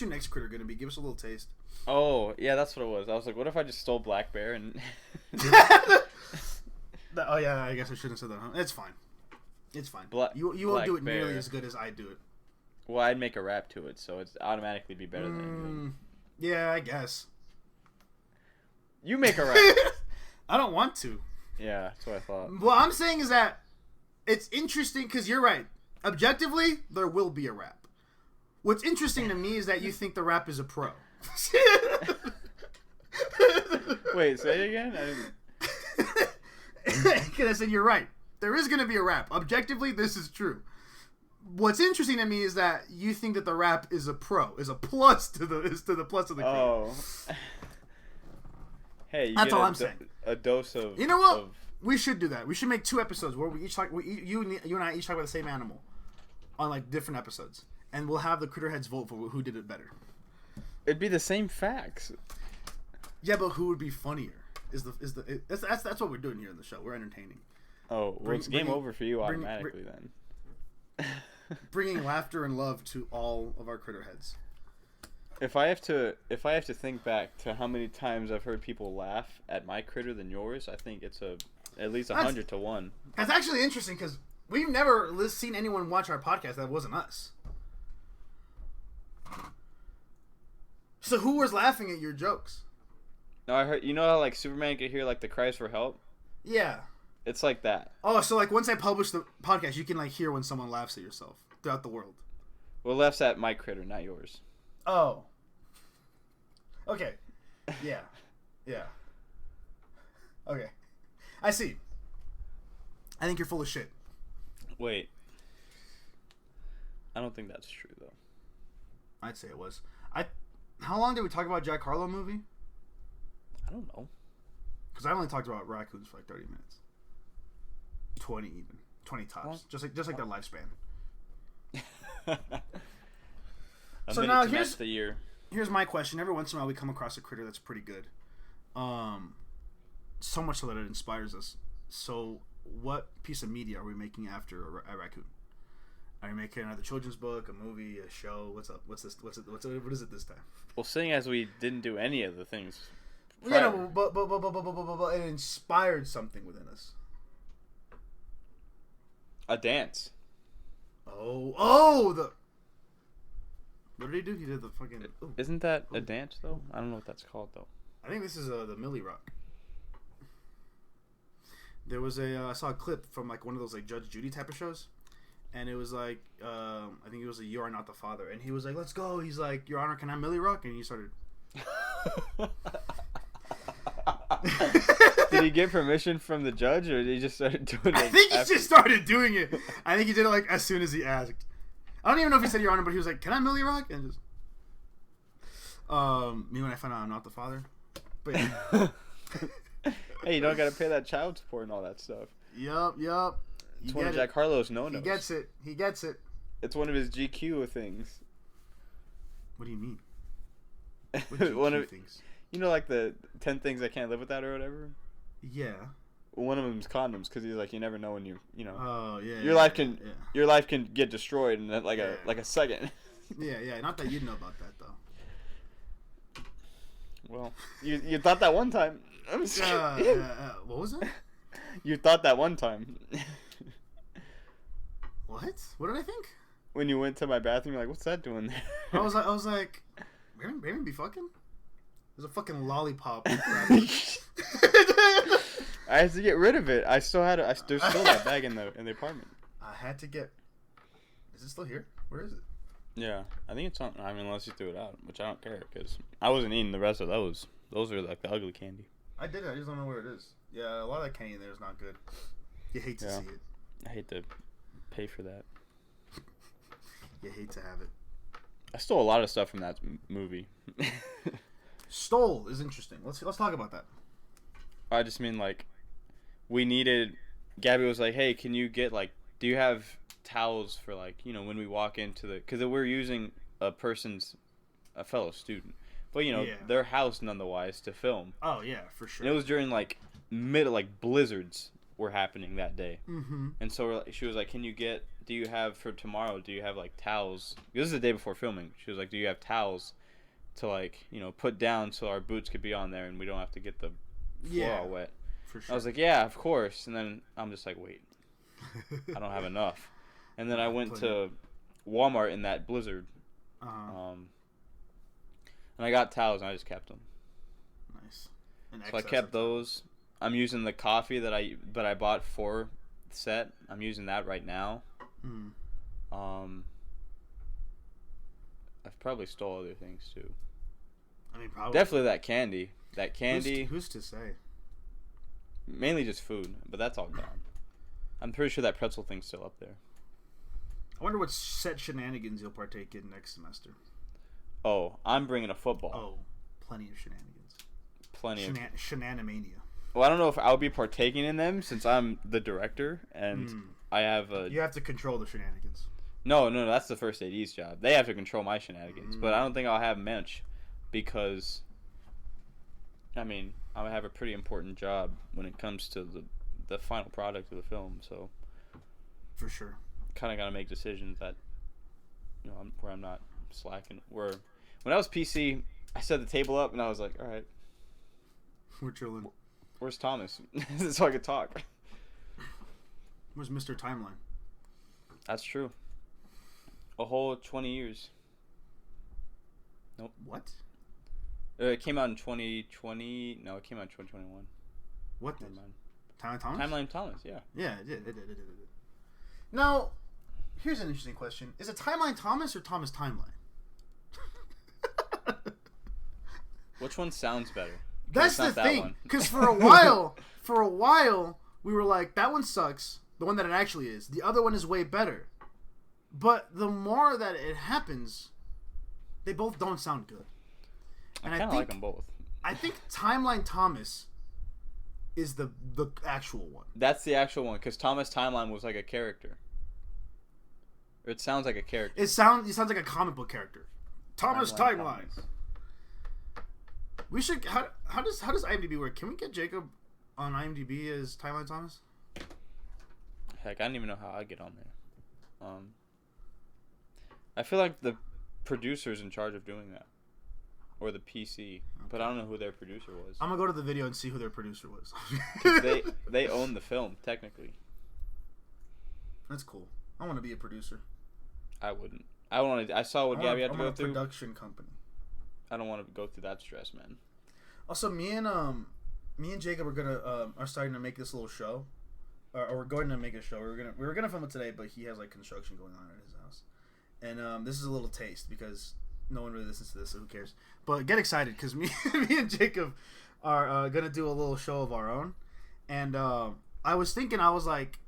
your next critter gonna be? Give us a little taste. Oh, yeah, that's what it was. I was like, what if I just stole Black Bear and Oh yeah, I guess I shouldn't have said that. Huh? It's fine. It's fine. You won't do it nearly as good as I do it. Well, I'd make a rap to it, so it's automatically be better than anything. Yeah, I guess. You make a rap. I don't want to. Yeah, that's what I thought. What I'm saying is that it's interesting because you're right. Objectively, there will be a rap. What's interesting to me is that you think the rap is a pro. Wait, say it again? Because I said you're right. There is going to be a rap. Objectively, this is true. What's interesting to me is that you think that the rap is a pro, is a plus to the plus of the cream. Oh. Hey, that's all I'm saying. A dose of. You know what? We should do that. We should make 2 episodes where we each talk. You and I each talk about the same animal, on like different episodes, and we'll have the critter heads vote for who did it better. It'd be the same facts. Yeah, but who would be funnier? That's what we're doing here in the show. We're entertaining. Oh, well, it's game over for you automatically then. Bringing laughter and love to all of our critter heads. If I have to think back to how many times I've heard people laugh at my critter than yours, I think it's at least 100 to 1. That's actually interesting because we've never seen anyone watch our podcast that wasn't us. So who was laughing at your jokes? No, I heard. You know how like Superman could hear like the cries for help? Yeah. It's like that. Oh, so like once I publish the podcast, you can like hear when someone laughs at yourself throughout the world. Well, laughs at my critter, not yours. Oh. Okay. Yeah. Okay. I see. I think you're full of shit. Wait. I don't think that's true though. I'd say it was. How long did we talk about Jack Harlow movie? I don't know. Because I only talked about raccoons for like 30 minutes. 20 even. 20 tops. What? Just like their lifespan. So now here's my question. Every once in a while we come across a critter that's pretty good. So much so that it inspires us. So what piece of media are we making after a raccoon? Are you making another children's book, a movie, a show? What's up? What is it this time? Well, seeing as we didn't do any of the things. Yeah, but it inspired something within us. A dance. Oh, what did he do? He did the fucking. Isn't that a dance though? I don't know what that's called though. I think this is the Millie Rock. There was I saw a clip from like one of those like Judge Judy type of shows, and it was like I think it was You Are Not the Father, and he was like, "Let's go." He's like, "Your Honor, can I Millie Rock?" And he started. Did he get permission from the judge, or did he just start doing it? I think he just started doing it. I think he did it like as soon as he asked. I don't even know if he said Your Honor, but he was like, "Can I Millie Rock?" And just me when I found out I'm not the father. But yeah. Hey, you don't gotta pay that child support and all that stuff. Yup. It's one of Jack Harlow's no-nos. He gets it. It's one of his GQ things. What do you mean? What One of things. You know, like the 10 things I can't live without or whatever. Yeah. One of them's condoms, because he's like, you never know when you know. Oh yeah. Your life can get destroyed in like a second. Yeah. Not that you'd know about that though. Well, you thought that one time. What was it? You thought that one time. What? What did I think? When you went to my bathroom, you're like, what's that doing there? I was like, Raymon be fucking? There's a fucking lollipop. I had to get rid of it. There's still that bag in the apartment. I had to get. Is it still here? Where is it? Yeah, I think it's on. I mean, unless you threw it out, which I don't care, because I wasn't eating the rest of those. Those are like the ugly candy. I did it. I just don't know where it is. Yeah, a lot of that candy in there is not good. You hate to see it. I hate to pay for that. You hate to have it. I stole a lot of stuff from that movie. Stole is interesting. Let's talk about that. I just mean, like, we needed. Gabby was like, "Hey, can you get do you have towels for when we walk into the, because we're using a fellow student, but their house nonetheless to film." Oh yeah, for sure. And it was during blizzards were happening that day, and so she was like, "Do you have for tomorrow? Do you have towels?" This is the day before filming. She was like, "Do you have towels to put down so our boots could be on there and we don't have to get the floor all wet?" For sure. I was like, "Yeah, of course." And then I'm just like, "Wait, I don't have enough." And then I went to Walmart in that blizzard, and I got towels and I just kept them. Nice. So I kept those. I'm using the coffee that I bought for the set. I'm using that right now. I've probably stole other things too. I mean, probably. Definitely that candy. Who's to say? Mainly just food, but that's all gone. I'm pretty sure that pretzel thing's still up there. I wonder what set shenanigans you'll partake in next semester. Oh, I'm bringing a football. Oh, plenty of shenanigans. Shenanimania. Well, I don't know if I'll be partaking in them since I'm the director and I have a... You have to control the shenanigans. No, that's the first AD's job. They have to control my shenanigans, but I don't think I'll have much because, I mean, I have a pretty important job when it comes to the final product of the film, so... For sure. Kind of got to make decisions that, where I'm not slacking. When I was PC, I set the table up and I was like, all right. We're chilling. Where's Thomas? So I could talk. Where's Mr. Timeline? That's true. A whole 20 years. Nope. What? It came out in 2020. No, it came out in 2021. What did? Timeline Thomas? Timeline Thomas, yeah. Yeah, it did. Now, here's an interesting question. Is it Timeline Thomas or Thomas Timeline? Which one sounds better? That's the thing. Because for a while, we were like, that one sucks. The one that it actually is. The other one is way better. But the more that it happens, they both don't sound good. And I kind of like them both. I think Timeline Thomas is the actual one. That's the actual one, because Thomas Timeline was like a character. Or it sounds like a character. It sounds like a comic book character. Thomas Timeline. We should. How does IMDb work? Can we get Jacob on IMDb as Timeline Thomas? Heck, I don't even know how I get on there. I feel like the producer's in charge of doing that, or the PC, okay. But I don't know who their producer was. I'm gonna go to the video and see who their producer was. 'Cause they own the film technically. That's cool. I want to be a producer. I wouldn't. I saw what Gabby had to go through. Production company. I don't want to go through that stress, man. Also, me and Jacob are starting to make this little show, or we're going to make a show. We were gonna film it today, but he has construction going on at his house, and this is a little taste because no one really listens to this, so who cares? But get excited because me and Jacob are gonna do a little show of our own, and I was like,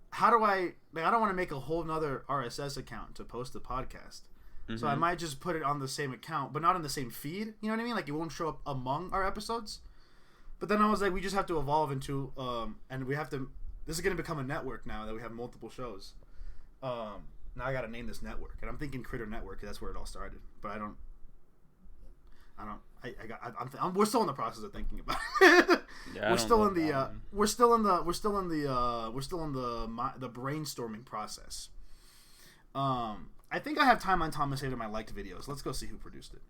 how do I don't want to make a whole nother RSS account to post the podcast. Mm-hmm. So I might just put it on the same account, but not in the same feed. You know what I mean? It won't show up among our episodes. But then I was like, we just have to evolve into, and we have to. This is going to become a network now that we have multiple shows. Now I got to name this network, and I'm thinking Critter Network because that's where it all started. But I don't I don't. We're still in the process of thinking about it. Yeah, we're still in the brainstorming process. I think I have Timeline Thomas saved in my liked videos. Let's go see who produced it.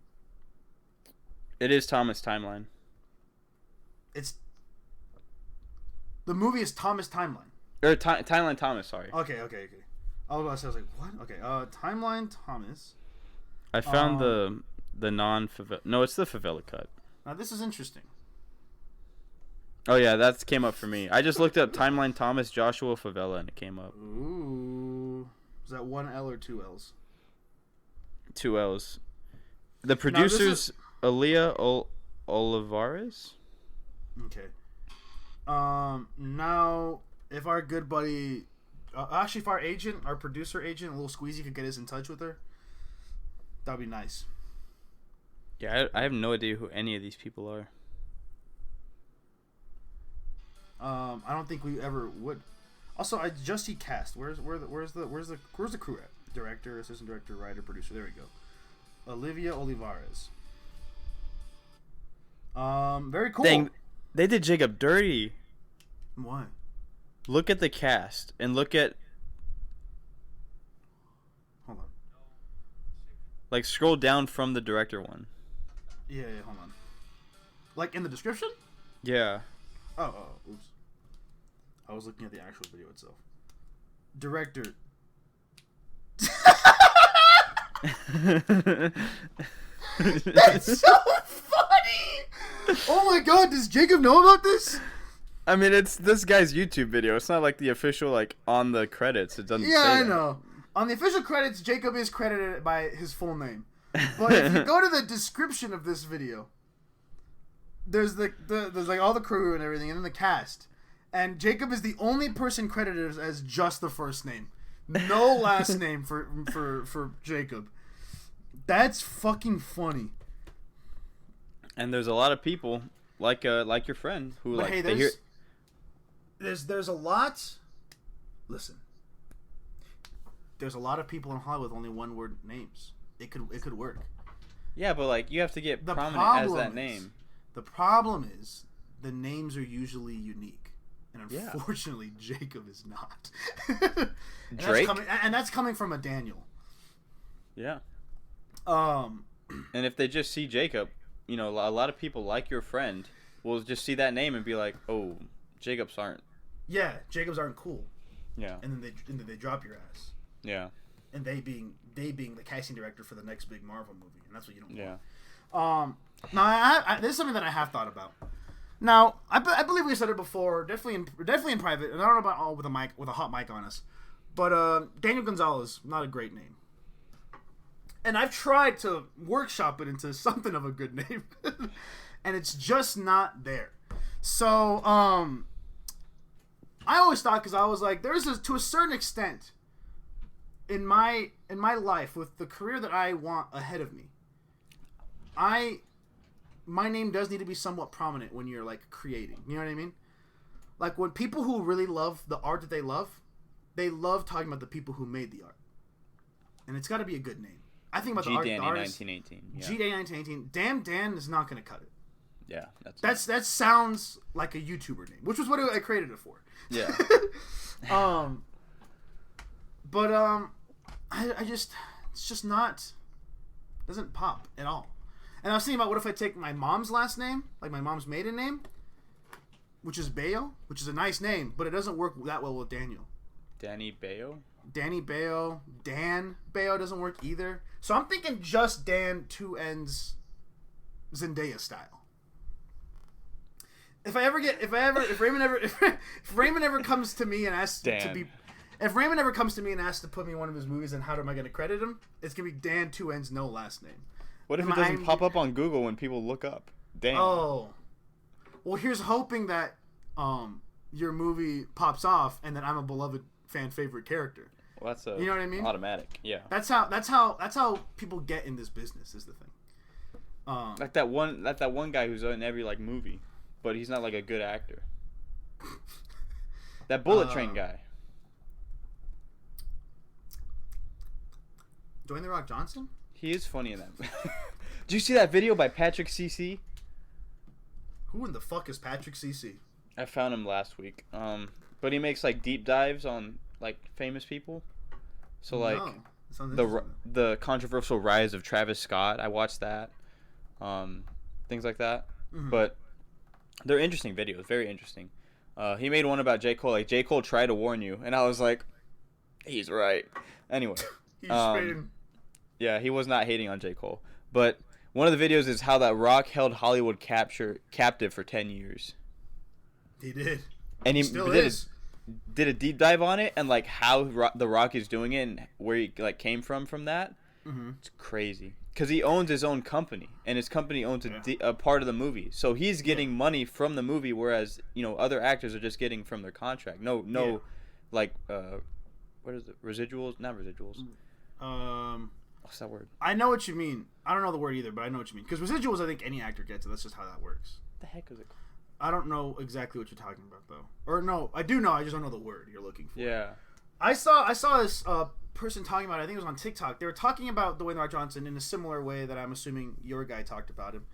It is Thomas Timeline. The movie is Thomas Timeline. Or Timeline Thomas, sorry. Okay. I was like, what? Okay, Timeline Thomas. I found the non-favela... No, it's the favela cut. Now, this is interesting. Oh, yeah, that came up for me. I just looked up Timeline Thomas Joshua Favela, and it came up. Ooh. Is that one L or two L's? Two L's. The producer's Aaliyah Olivares? Okay. Now, if our good buddy... actually, if our agent, our producer agent, a little Squeezy, could get us in touch with her, that'd be nice. Yeah, I have no idea who any of these people are. I don't think we ever would. Also, I just see cast. Where's the crew at? Director, assistant director, writer, producer. There we go. Olivia Olivares. Very cool. Dang, they did Jacob dirty. Why? Look at the cast and look at. Hold on. Like, scroll down from the director one. Yeah, hold on. Like in the description? Yeah. Oh, oops. I was looking at the actual video itself. Director. That's so funny! Oh my god, does Jacob know about this? I mean, it's this guy's YouTube video. It's not like the official, like, on the credits. It doesn't say I that. know. On the official credits, Jacob is credited by his full name. But if you go to the description of this video, there's there's like all the crew and everything, and then the cast. And Jacob is the only person credited as just the first name. No last name for Jacob. That's fucking funny. And there's a lot of people like your friend who but like hey, they hear. There's a lot. Listen. There's a lot of people in Hollywood with only one word names. It could work. Yeah, but like you have to get prominent as that name. The problem is the names are usually unique, and unfortunately, Jacob is not. Drake, that's coming from a Daniel. Yeah. And if they just see Jacob, you know, a lot of people like your friend will just see that name and be like, "Oh, Jacobs aren't." Yeah, Jacobs aren't cool. Yeah. And then they drop your ass. Yeah. And they being the casting director for the next big Marvel movie, and that's what you don't want. Yeah. Now this is something that I have thought about. Now I believe we said it before, definitely in private, and I don't know about all with a hot mic on us, but Daniel Gonzalez, not a great name. And I've tried to workshop it into something of a good name, and it's just not there. So I always thought, because I was like, to a certain extent, in my life, with the career that I want ahead of me, my name does need to be somewhat prominent when you're like creating. You know what I mean? Like when people who really love the art that they love talking about the people who made the art, and it's got to be a good name. I think about the artist. 1918. Yeah. G Danny 1918. Damn Dan is not going to cut it. Yeah, that sounds like a YouTuber name, which was what I created it for. Yeah. I just it's just not doesn't pop at all. And I was thinking about what if I take my mom's last name, like my mom's maiden name, which is Bayo, which is a nice name, but it doesn't work that well with Daniel. Danny Bayo? Danny Bayo. Dan Bayo doesn't work either. So I'm thinking just Dan, two N's, Zendaya style. If Raymond ever comes to me and asks to be, if Raymond ever comes to me and asks to put me in one of his movies, and how am I going to credit him? It's going to be Dan, two N's, no last name. What if it doesn't pop up on Google when people look up? Dan. Oh. Well, here's hoping that your movie pops off and that I'm a beloved fan favorite character. Well, that's you know what I mean? Automatic. Yeah. That's how people get in this business is the thing. Like that one guy who's in every like movie, but he's not like a good actor. That Bullet Train guy. Dwayne The Rock Johnson? He is funny in that. Did you see that video by Patrick CC? Who in the fuck is Patrick CC? I found him last week. But he makes like deep dives on like famous people. So like the controversial rise of Travis Scott. I watched that. Things like that. Mm-hmm. But they're interesting videos. Very interesting. He made one about J. Cole. Like J. Cole tried to warn you, and I was like, he's right. Anyway. Yeah, he was not hating on J. Cole. But one of the videos is how that Rock held Hollywood captive for 10 years. He did. And he still did a deep dive on it and like how the Rock is doing it and where he like came from that. Mm-hmm. It's crazy because he owns his own company and his company owns a part of the movie, so he's getting money from the movie, whereas other actors are just getting from their contract. Like what is it? Residuals? Not residuals. What's that word? I know what you mean. I don't know the word either, but I know what you mean. Because residuals, I think any actor gets it. That's just how that works. What the heck is it called? I don't know exactly what you're talking about, though. Or no, I do know. I just don't know the word you're looking for. Yeah. I saw this person talking about it. I think it was on TikTok. They were talking about Dwayne The Rock Johnson in a similar way that I'm assuming your guy talked about him.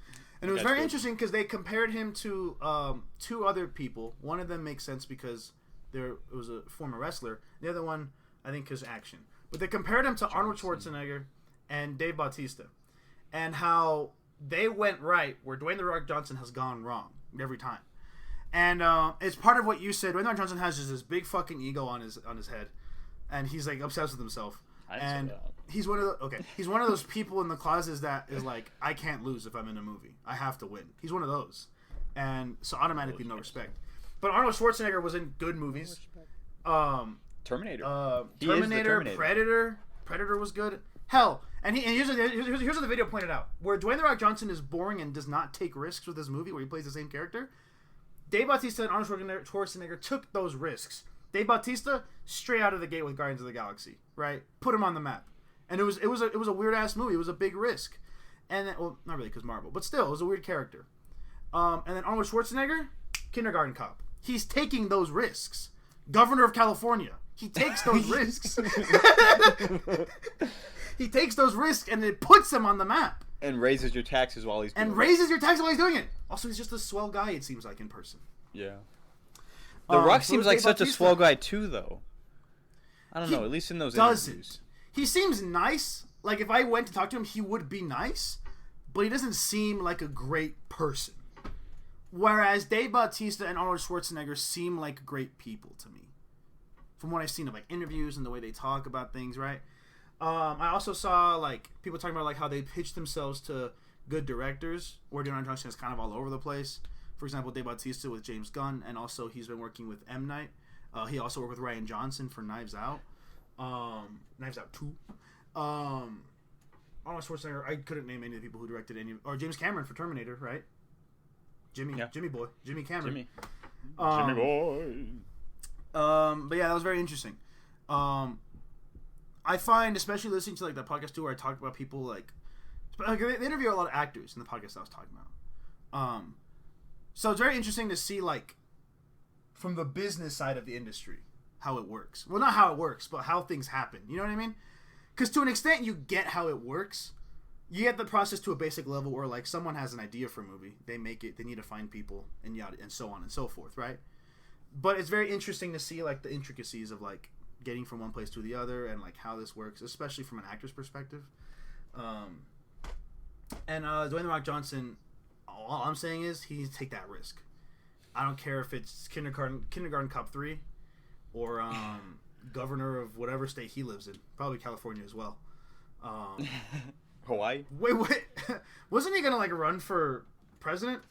And it was very interesting because they compared him to two other people. One of them makes sense because it was a former wrestler. The other one, I think, is action. But they compared him to Arnold Schwarzenegger and Dave Bautista, and how they went right where Dwayne The Rock Johnson has gone wrong every time. And it's part of what you said. Dwayne The Rock Johnson has just this big fucking ego on his head, and he's like obsessed with himself. And he's one of those people in the closets that is like, I can't lose if I'm in a movie. I have to win. He's one of those, and so automatically no respect. But Arnold Schwarzenegger was in good movies. Terminator. Predator. Predator was good. Hell, and here's what the video pointed out. Where Dwayne The Rock Johnson is boring and does not take risks with his movie where he plays the same character, Dave Bautista and Arnold Schwarzenegger took those risks. Dave Bautista, straight out of the gate with Guardians of the Galaxy, right? Put him on the map. And it was a weird-ass movie. It was a big risk. And then, well, not really because Marvel, but still, it was a weird character. And then Arnold Schwarzenegger, Kindergarten Cop. He's taking those risks. Governor of California. He takes those risks. He takes those risks and it puts him on the map. And raises your taxes while he's doing it. Also, he's just a swell guy, it seems like, in person. Yeah. The Rock seems like such a swell guy, too, though. I don't know, at least in those interviews. He seems nice. Like, if I went to talk to him, he would be nice. But he doesn't seem like a great person. Whereas Dave Bautista and Arnold Schwarzenegger seem like great people to me. From what I've seen of like interviews and the way they talk about things, right? I also saw like people talking about like how they pitched themselves to good directors, where Dwayne Johnson is kind of all over the place. For example, Dave Bautista with James Gunn, and also he's been working with M. Night. He also worked with Rian Johnson for Knives Out. Knives Out 2. Arnold Schwarzenegger, I couldn't name any of the people who directed any, or James Cameron for Terminator, right? Jimmy Cameron. Jimmy boy. But yeah, that was very interesting. I find, especially listening to like that podcast too, where I talked about people like they interview a lot of actors in the podcast I was talking about. So it's very interesting to see like from the business side of the industry how it works. Well, not how it works, but how things happen. You know what I mean? Because to an extent, you get how it works. You get the process to a basic level where like someone has an idea for a movie, they make it, they need to find people, and yada, and so on and so forth, right? But it's very interesting to see like the intricacies of like getting from one place to the other and like how this works, especially from an actor's perspective. And Dwayne The Rock Johnson, all I'm saying is he needs to take that risk. I don't care if it's Kindergarten Cop 3 or governor of whatever state he lives in, probably California as well. Hawaii? Wait, wasn't he gonna like run for president?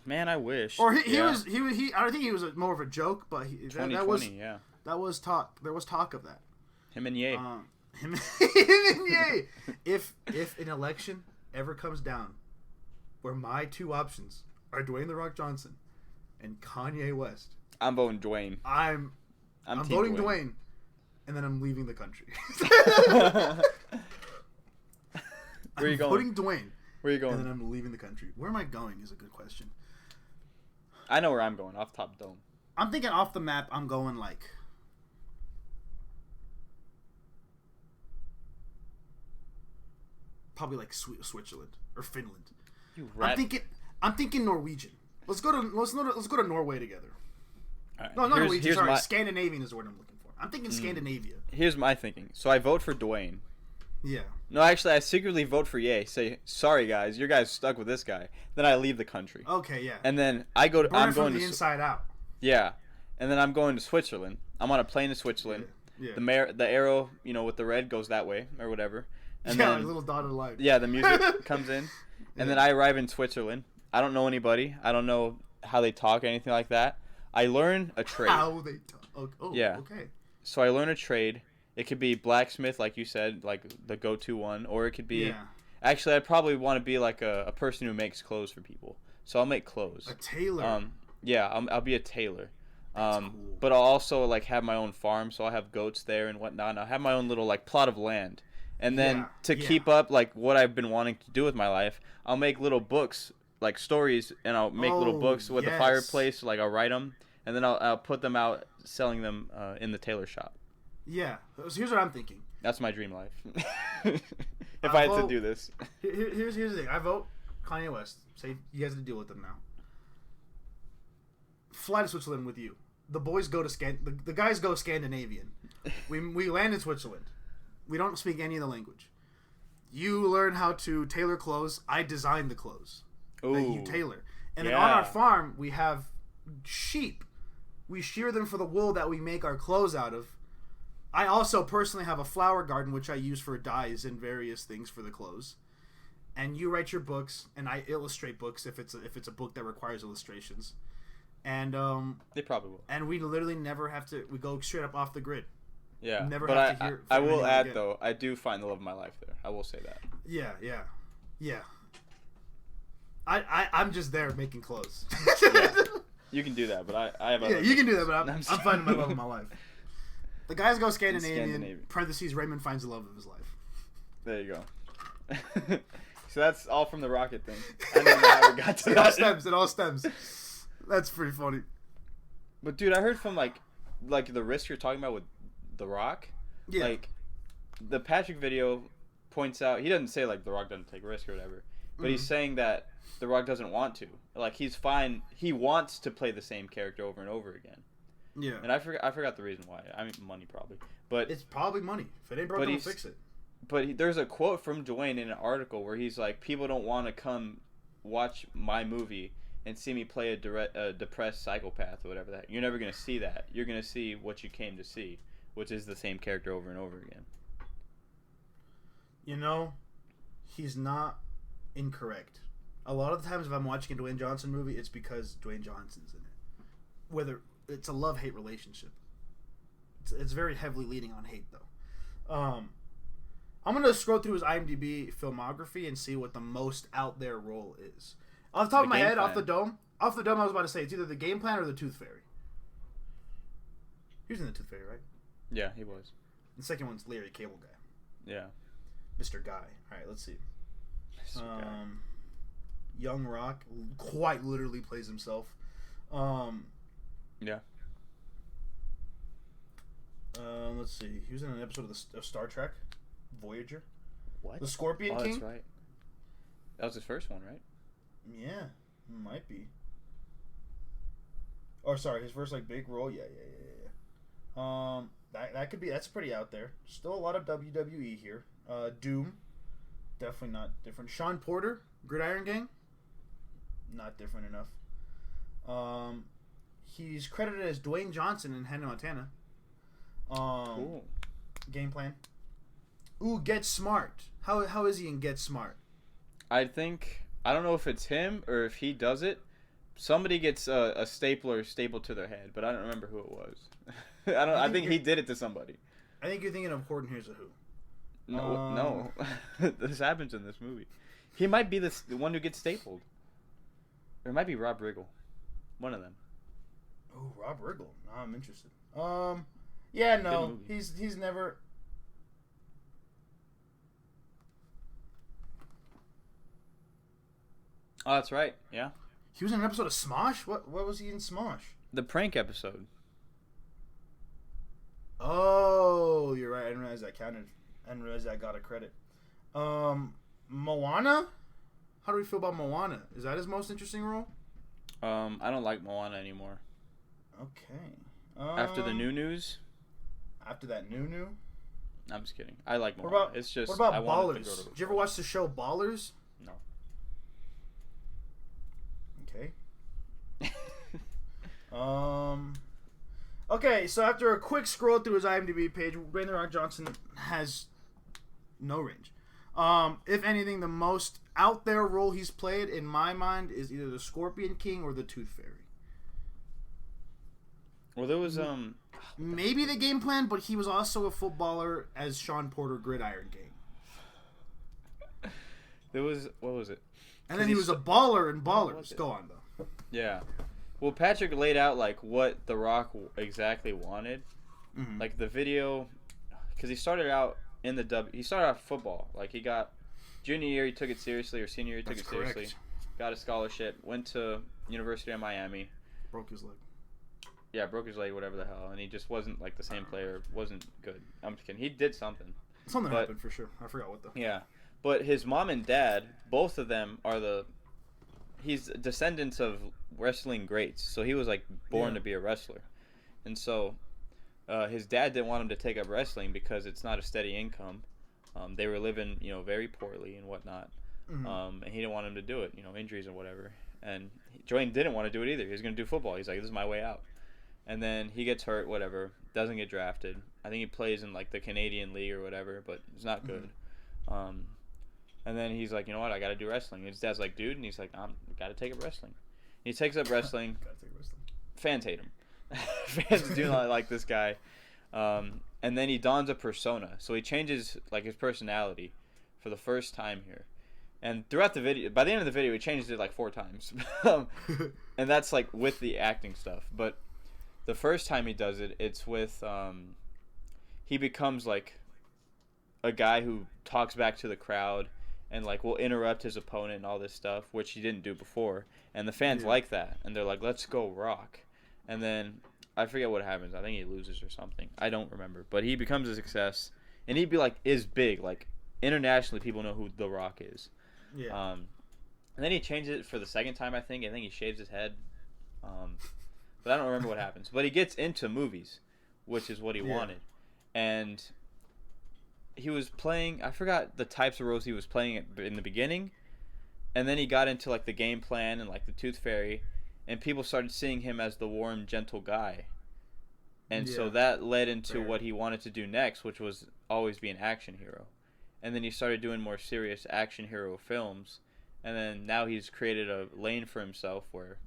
Man, I wish. Or he was. I don't think he was more of a joke, but that was yeah. That was talk. There was talk of that. Him and Ye. Him and Ye. If an election ever comes down, where my two options are Dwayne The Rock Johnson and Kanye West, I'm voting Dwayne. I'm voting Dwayne, and then I'm leaving the country. Where are you going? Voting Dwayne. Where are you going? And then I'm leaving the country. Where am I going is a good question. I know where I'm going. Off top dome. I'm thinking off the map. I'm going like. probably like Switzerland or Finland. You rat. I'm thinking Norwegian. Let's go to Norway together. Right. No, not Norwegian. Sorry, Scandinavian is the word I'm looking for. I'm thinking Scandinavia. Here's my thinking. So I vote for Dwayne. Yeah. No, actually, I secretly vote for Ye. Say, sorry guys, you guys stuck with this guy. Then I leave the country. Okay, yeah. And then I go to. I'm going from the inside out. Yeah, and then I'm going to Switzerland. I'm on a plane to Switzerland. Yeah. The arrow, with the red goes that way or whatever. And then, like a little dotted line. Yeah, the music comes in, and then I arrive in Switzerland. I don't know anybody. I don't know how they talk or anything like that. I learn a trade. How they talk? Oh, yeah. Okay. So I learn a trade. It could be blacksmith, like you said, like the go-to one, or it could be. Yeah. Actually, I'd probably want to be like a person who makes clothes for people. So I'll make clothes. A tailor. Yeah, I'll be a tailor. Cool. But I'll also like have my own farm, so I'll have goats there and whatnot. And I'll have my own little like plot of land. And then keep up like what I've been wanting to do with my life, I'll make little books, like stories, and I'll make little books with a fireplace. Like I'll write them, and then I'll put them out, selling them in the tailor shop. Yeah. So here's what I'm thinking. That's my dream life. If I had to do this. Here's the thing. I vote Kanye West. Say you guys have to deal with them now. Fly to Switzerland with you. The boys go to the guys go Scandinavian. We land in Switzerland. We don't speak any of the language. You learn how to tailor clothes. I design the clothes that you tailor. And then on our farm, we have sheep. We shear them for the wool that we make our clothes out of. I also personally have a flower garden, which I use for dyes and various things for the clothes. And you write your books, and I illustrate books if it's a book that requires illustrations. And they probably will. And we literally never have to. We go straight up off the grid. Yeah, never but have to hear. I will add though, I do find the love of my life there. I will say that. Yeah. I'm just there making clothes. Yeah. You can do that, but I have. Yeah, you can do that, but I'm finding my love of my life. The guys go Scandinavian. Parentheses. Raymond finds the love of his life. There you go. So that's all from the rocket thing. I don't know how we got to that. It all stems. That's pretty funny. But dude, I heard from like the risk you're talking about with The Rock. Yeah. Like the Patrick video points out, he doesn't say like The Rock doesn't take risk or whatever, but he's saying that The Rock doesn't want to. Like he's fine. He wants to play the same character over and over again. Yeah. And I forgot the reason why. I mean, money probably. But it's probably money. If it ain't broke, don't fix it. But there's a quote from Dwayne in an article where he's like, people don't want to come watch my movie and see me play a depressed psychopath or whatever that. You're never going to see that. You're going to see what you came to see, which is the same character over and over again. You know, he's not incorrect. A lot of the times if I'm watching a Dwayne Johnson movie, it's because Dwayne Johnson's in it. Whether it's a love-hate relationship. It's very heavily leaning on hate, though. I'm going to scroll through his IMDb filmography and see what the most out there role is. Off the top of my head, off the dome, I was about to say it's either the Game Plan or the Tooth Fairy. He was in the Tooth Fairy, right? Yeah, he was. The second one's Larry Cable Guy. Yeah. Mr. Guy. All right, let's see. Young Rock quite literally plays himself. Yeah. Let's see. He was in an episode of Star Trek, Voyager. What? The Scorpion King. That's right. That was his first one, right? Yeah, might be. Or sorry, his first like big role. Yeah. That could be. That's pretty out there. Still a lot of WWE here. Doom, definitely not different. Sean Porter, Gridiron Gang, not different enough. He's credited as Dwayne Johnson in Hannah Montana. Cool. Game Plan. Ooh, Get Smart. How is he in Get Smart? I don't know if it's him or if he does it. Somebody gets a stapler stapled to their head, but I don't remember who it was. I think he did it to somebody. I think you're thinking of Horton Hears a Who. No. This happens in this movie. He might be the one who gets stapled. Or it might be Rob Riggle. One of them. Oh, Rob Riggle. Now I'm interested. Yeah, no. He's never... Oh, that's right. Yeah. He was in an episode of Smosh? What was he in Smosh? The prank episode. Oh, you're right. I didn't realize that counted. I didn't realize that got a credit. Moana? How do we feel about Moana? Is that his most interesting role? I don't like Moana anymore. Okay. After the new news? After that new? I'm just kidding. I like Moana. What about I Ballers? Did you ever watch the show Ballers? No. Okay. Okay, so after a quick scroll through his IMDb page, Dwayne The Rock Johnson has no range. If anything, the most out there role he's played, in my mind, is either the Scorpion King or the Tooth Fairy. Well, there was maybe the Game Plan, but he was also a footballer as Sean Porter Gridiron Gang. There was what was it? And then he was a baller in Ballers. Go on though. Yeah. Well, Patrick laid out like what The Rock exactly wanted, like the video, because he started out in the he started out football. Like he got junior year, he took it seriously, or senior year, he took it seriously. Got a scholarship, went to University of Miami. Broke his leg. Yeah, broke his leg, whatever the hell, and he just wasn't like the same player. Wasn't good. I'm just kidding. He did something. Something happened for sure. I forgot what though. Yeah, but his mom and dad, both of them are he's descendants of wrestling greats. So he was like born to be a wrestler, and so his dad didn't want him to take up wrestling because it's not a steady income. They were living, very poorly and whatnot, and he didn't want him to do it. Injuries and whatever. And Dwayne didn't want to do it either. He was going to do football. He's like, this is my way out. And then he gets hurt, whatever, doesn't get drafted. I think he plays in like the Canadian League or whatever, but it's not good. And then he's like, you know what, I got to do wrestling. And his dad's like, dude, and he's like, got to take up wrestling. And he takes up wrestling. Gotta take wrestling. Fans hate him. Fans do not like this guy. And then he dons a persona, so he changes like his personality for the first time here. And throughout the video, by the end of the video, he changes it like 4 times. And that's like with the acting stuff, but the first time he does it, it's with he becomes like a guy who talks back to the crowd and like will interrupt his opponent and all this stuff, which he didn't do before. And the fans like that, and they're like, "Let's go Rock." And then I forget what happens. I think he loses or something. I don't remember, but he becomes a success, and he'd be like is big, like internationally people know who The Rock is. Yeah. And then he changes it for the second time. I think he shaves his head. But I don't remember what happens. But he gets into movies, which is what he wanted. And he was playing, I forgot the types of roles he was playing in the beginning. And then he got into like the Game Plan and like the Tooth Fairy. And people started seeing him as the warm, gentle guy. And so that led into what he wanted to do next, which was always be an action hero. And then he started doing more serious action hero films. And then now he's created a lane for himself where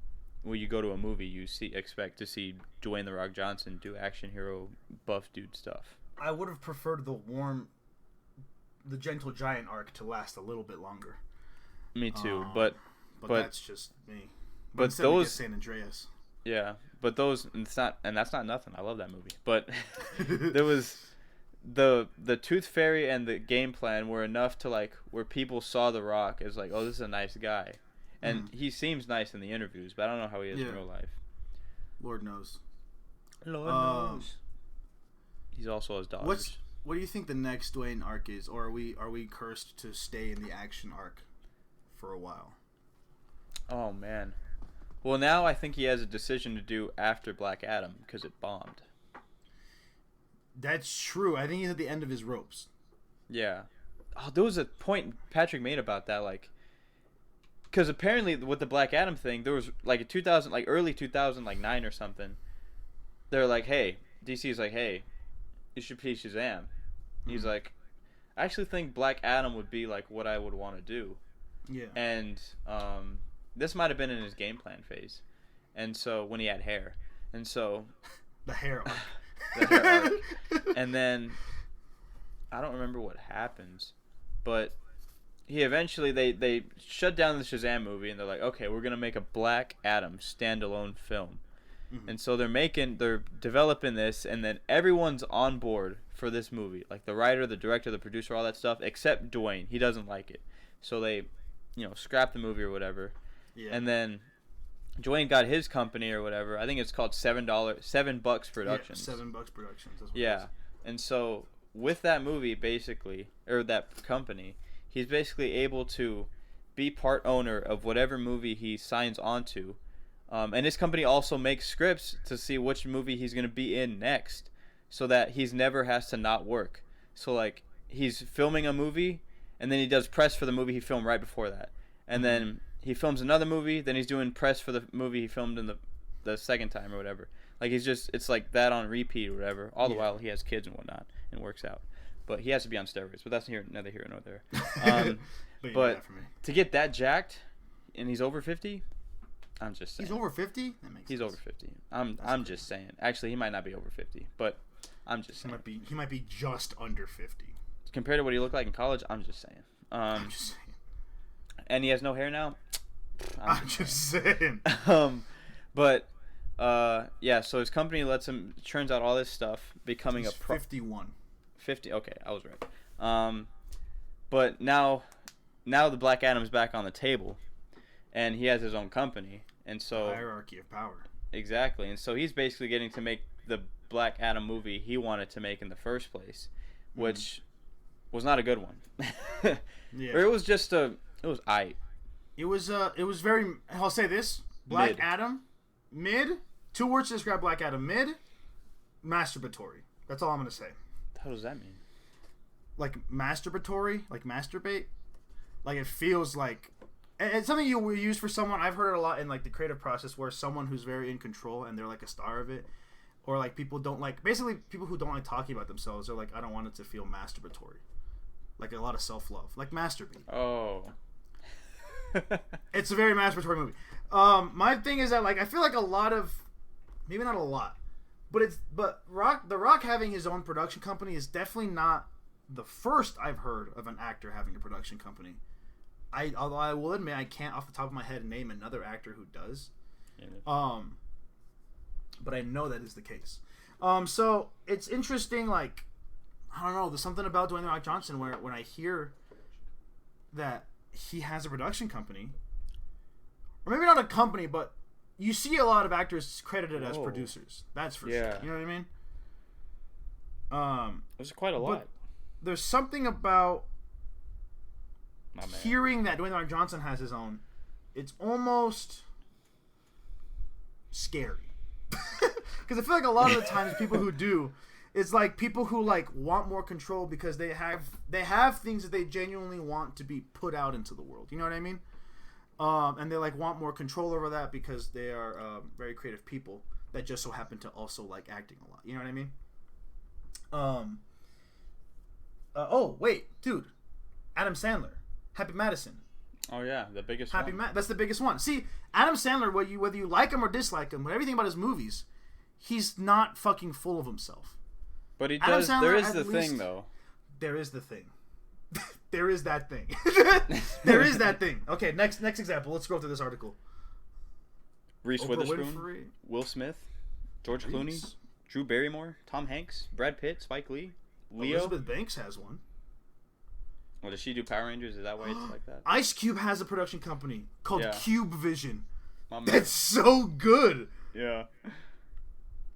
when you go to a movie, you expect to see Dwayne The Rock Johnson do action hero buff dude stuff. I would have preferred the Gentle Giant arc to last a little bit longer. Me too, but that's just me. But those San Andreas. Yeah, but those that's not nothing. I love that movie. But there was the Tooth Fairy and the Game Plan were enough to like where people saw The Rock as like, oh, this is a nice guy. And he seems nice in the interviews, but I don't know how he is in real life. Lord knows. Lord knows. He's also his daughter. What do you think the next Dwayne arc is, or are we cursed to stay in the action arc for a while? Oh man. Well, now I think he has a decision to do after Black Adam because it bombed. That's true. I think he's at the end of his ropes. Yeah. Oh, there was a point Patrick made about that, like. Because apparently with the Black Adam thing, there was like early 2000, like 9 or something. They're like, hey, DC's like, hey, you should be Shazam. He's like, I actually think Black Adam would be like what I would want to do. Yeah. And this might have been in his Game Plan phase, and so when he had hair, and so the hair arc. The hair arc. And then I don't remember what happens, but. He eventually they shut down the Shazam movie and they're like, okay, we're gonna make a Black Adam standalone film, and so they're developing this, and then everyone's on board for this movie, like the writer, the director, the producer, all that stuff, except Dwayne. He doesn't like it, so they, scrap the movie or whatever, and then Dwayne got his company or whatever. I think it's called $7 Productions. Yeah, $7 Productions. That's what it is. And so with that movie, basically, or that company. he's basically able to be part owner of whatever movie he signs on to. And his company also makes scripts to see which movie he's going to be in next, so that he's never has to not work. So, like, he's filming a movie, and then he does press for the movie he filmed right before that. And then he films another movie, then he's doing press for the movie he filmed in the second time or whatever. Like, it's like that on repeat or whatever. All the while he has kids and whatnot and works out. But he has to be on steroids. But that's neither here nor there. But to get that jacked, and he's over 50, I'm just saying. He's over 50? That makes He's sense. over 50. I'm just saying. Actually, he might not be over 50, but I'm just saying. He might be just under 50. Compared to what he looked like in college, I'm just saying. I'm just saying. And he has no hair now. I'm just saying. But yeah. So his company churns out all this stuff, becoming He's 51. 50. Okay, I was right. But now the Black Adam's back on the table, and he has his own company, and so hierarchy of power. Exactly, and so he's basically getting to make the Black Adam movie he wanted to make in the first place, which was not a good one. Yeah. Or it was aight. It was very. I'll say this: Black Mid. Adam, mid. 2 words to describe Black Adam: mid, masturbatory. That's all I'm gonna say. What does that mean? Like masturbatory, like masturbate. Like it feels like it's something you will use for someone. I've heard it a lot in like the creative process, where someone who's very in control and they're like a star of it, or like people don't like. Basically, people who don't like talking about themselves are like, I don't want it to feel masturbatory. Like a lot of self-love, like masturbate. Oh. It's a very masturbatory movie. My thing is that like I feel like a lot of, maybe not a lot, but The Rock having his own production company is definitely not the first I've heard of an actor having a production company. Although I will admit I can't off the top of my head name another actor who does. Yeah. But I know that is the case. So it's interesting. Like I don't know. There's something about Dwayne The Rock Johnson where when I hear that he has a production company, or maybe not a company, but you see a lot of actors credited as producers. That's for sure. You know what I mean? There's quite a lot. There's something about hearing that Dwayne The Rock Johnson has his own. It's almost scary because I feel like a lot of the times people who do, it's like people who like want more control because they have things that they genuinely want to be put out into the world. You know what I mean? And they like want more control over that because they are very creative people that just so happen to also like acting a lot. You know what I mean? Oh wait, dude, Adam Sandler, Happy Madison. Oh yeah, the biggest Happy one. That's the biggest one. See, Adam Sandler, whether you like him or dislike him, but everything about his movies, he's not fucking full of himself. But he does. Sandler, there is the thing, though. There is the thing. There is that thing. There is that thing. Okay, next example. Let's go through this article. Reese Oprah Witherspoon, Winfrey. Will Smith, George Clooney, Drew Barrymore, Tom Hanks, Brad Pitt, Spike Lee, Leo. Elizabeth Banks has one. Well, does she do Power Rangers? Is that why it's like that? Ice Cube has a production company called Cube Vision. My man. That's so good. Yeah.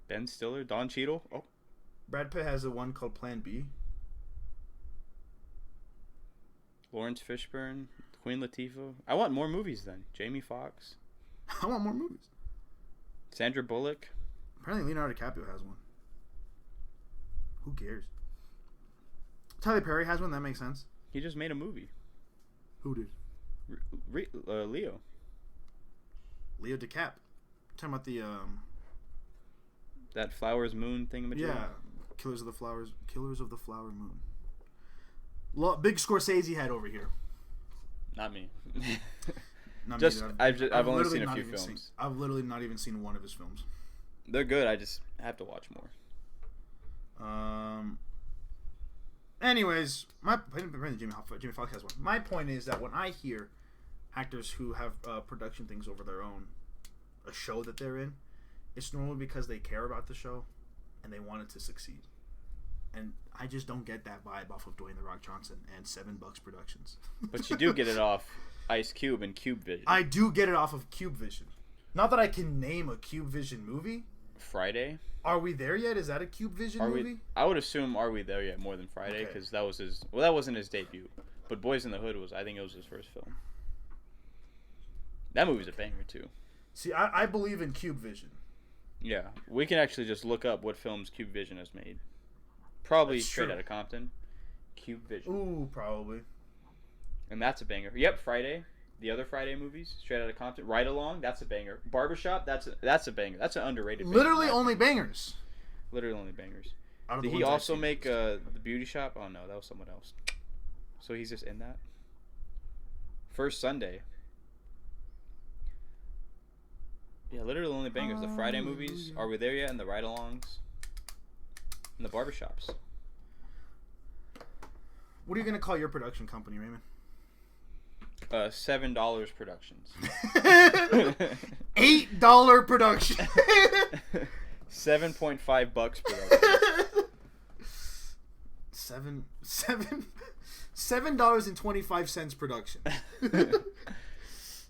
Ben Stiller, Don Cheadle. Oh. Brad Pitt has a one called Plan B. Lawrence Fishburne, Queen Latifah. I want more movies then. Jamie Foxx. I want more movies. Sandra Bullock. Apparently Leonardo DiCaprio has one. Who cares? Tyler Perry has one. That makes sense. He just made a movie. Who did? Leo. Leo DiCap. Talking about the that Flowers Moon thing. Yeah, Killers of the Flower Moon. Big Scorsese head over here. Not me. Not just me, I've only seen a few films. I've literally not even seen one of his films. They're good. I just have to watch more. Anyways, Jimmy Foxx has one. My point is that when I hear actors who have production things over their own, a show that they're in, it's normally because they care about the show and they want it to succeed. And I just don't get that vibe off of Dwayne The Rock Johnson and $7 Productions. But you do get it off Ice Cube and Cube Vision. I do get it off of Cube Vision. Not that I can name a Cube Vision movie. Friday. Are We There Yet? Is that a Cube Vision movie? I would assume Are We There Yet more than Friday because that was his. Well, that wasn't his debut, But Boys in the Hood I think it was his first film. That movie's a banger too. See, I believe in Cube Vision. Yeah, we can actually just look up what films Cube Vision has made. Probably That's straight true. out of Compton. Cube Vision. Ooh, probably. And that's a banger. Yep, Friday. The other Friday movies, straight out of Compton. Ride Along, that's a banger. Barbershop, that's a banger. That's an underrated banger. Literally only bangers. Literally only bangers. Out of Did the he ones I've also seen. make The Beauty Shop? Oh no, that was someone else. So he's just in that? First Sunday. Yeah, literally only bangers. The Friday movies, Are We There Yet? And the Ride-Alongs. And the Barbershops. What are you going to call your production company, Raymond? $7 Productions. $8 production. $7.5 production. $7.25 production.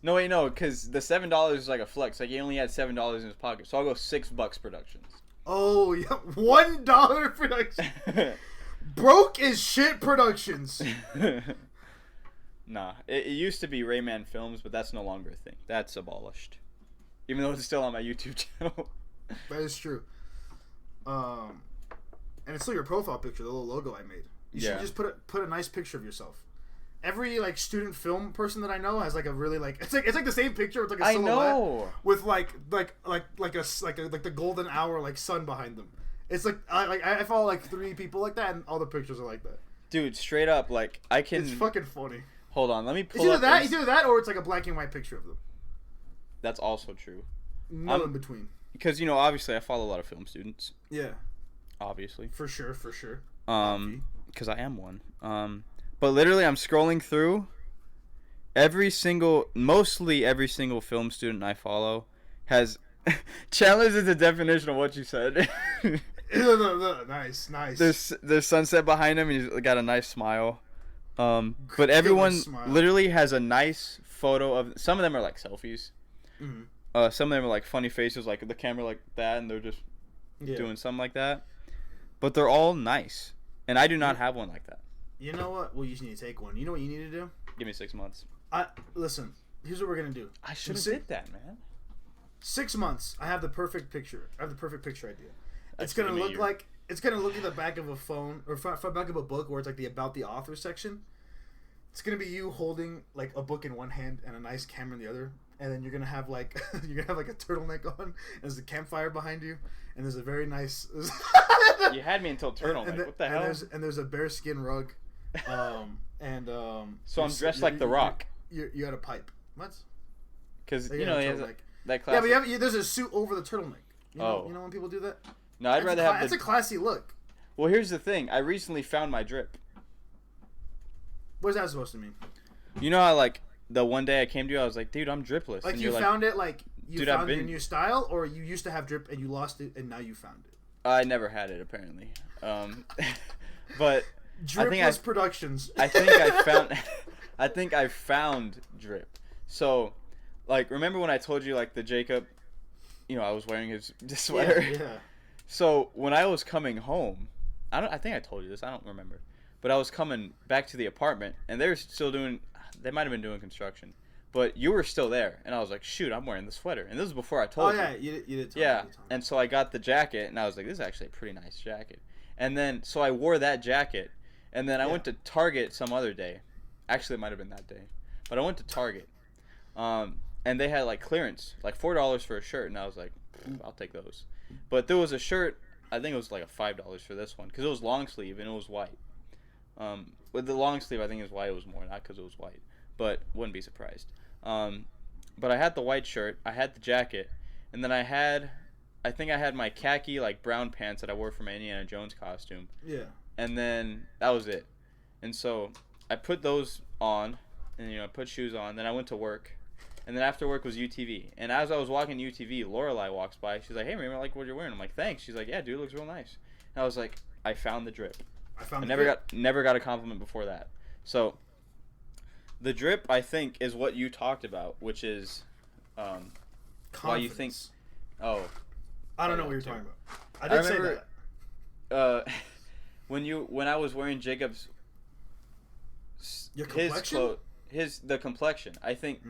No, wait, no, because the $7 is like a flex. Like, he only had $7 in his pocket. So I'll go $6 Productions. Oh, yeah. $1 production. Broke as shit productions. Nah, it used to be Raymon Films, but that's no longer a thing. That's abolished. Even though it's still on my YouTube channel. That is true. And it's still your profile picture, the little logo I made. You should just put a nice picture of yourself. Every like student film person that I know has like a really like it's like the same picture with like a silhouette I know. with like the golden hour like sun behind them. It's like I follow like 3 people like that, and all the pictures are like that. Dude, straight up, like I can. It's fucking funny. Hold on, let me pull It's up. either that or it's like a black and white picture of them. That's also true. No in between. Because obviously I follow a lot of film students. Yeah. Obviously. For sure. Because I am one. But literally, I'm scrolling through. Mostly every single film student I follow has challenges the definition of what you said. Nice. There's sunset behind him, and he's got a nice smile. But everyone literally has a nice photo of. Some of them are like selfies. Mm-hmm. Some of them are like funny faces, like the camera like that, and they're just doing something like that. But they're all nice, and I do not have one like that. You know what? Well, you just need to take one. You know what you need to do? Give me 6 months. Listen. Here's what we're gonna do. I should have did that, man. 6 months. I have the perfect picture. I have the perfect picture idea. That's it's gonna look like the back of a phone or front back of a book where it's like the about the author section. It's gonna be you holding like a book in one hand and a nice camera in the other, and then you're gonna have like a turtleneck on. And there's a campfire behind you, and there's a very nice. You had me until turtleneck. What the hell? There's a bearskin rug, So I'm dressed like The Rock. You got a pipe. What? Because he has that classic. Yeah, but there's a suit over the turtleneck. You know when people do that? No, I'd rather have. That's a classy look. Well, here's the thing. I recently found my drip. What's that supposed to mean? You know how like the one day I came to you, I was like, dude, I'm dripless. Like and you found it, like you found your new style, or you used to have drip and you lost it and now you found it. I never had it apparently, but Dripless Productions. I think I found drip. So, like, remember when I told you like the Jacob, I was wearing his sweater. Yeah. So when I was coming home, I think I told you this. I don't remember, but I was coming back to the apartment and they were still doing. They might have been doing construction, but you were still there, and I was like, "Shoot, I'm wearing the sweater." And this was before I told you. Oh yeah, you did. Tell me. Me. And so I got the jacket, and I was like, "This is actually a pretty nice jacket." And then so I wore that jacket, and then I went to Target some other day. Actually, it might have been that day, but I went to Target, and they had like clearance, like $4 for a shirt, and I was like, "I'll take those." But there was a shirt, I think it was like $5 for this one, because it was long sleeve and it was white. With the long sleeve, I think it was white. It was more, not because it was white, but wouldn't be surprised. But I had the white shirt, I had the jacket, and then I think I had my khaki like brown pants that I wore for my Indiana Jones costume. Yeah. And then that was it. And so I put those on, and I put shoes on. Then I went to work, and then after work was UTV. And as I was walking to UTV, Lorelai walks by. She's like, "Hey, man, I like what you're wearing." I'm like, "Thanks." She's like, "Yeah, dude, it looks real nice." And I was like, "I found the drip." I never got a compliment before that. So the drip, I think, is what you talked about, which is why you think. Oh, I don't know what you're talking about. I did say that. When I was wearing Jacob's Your his complexion? the complexion. I think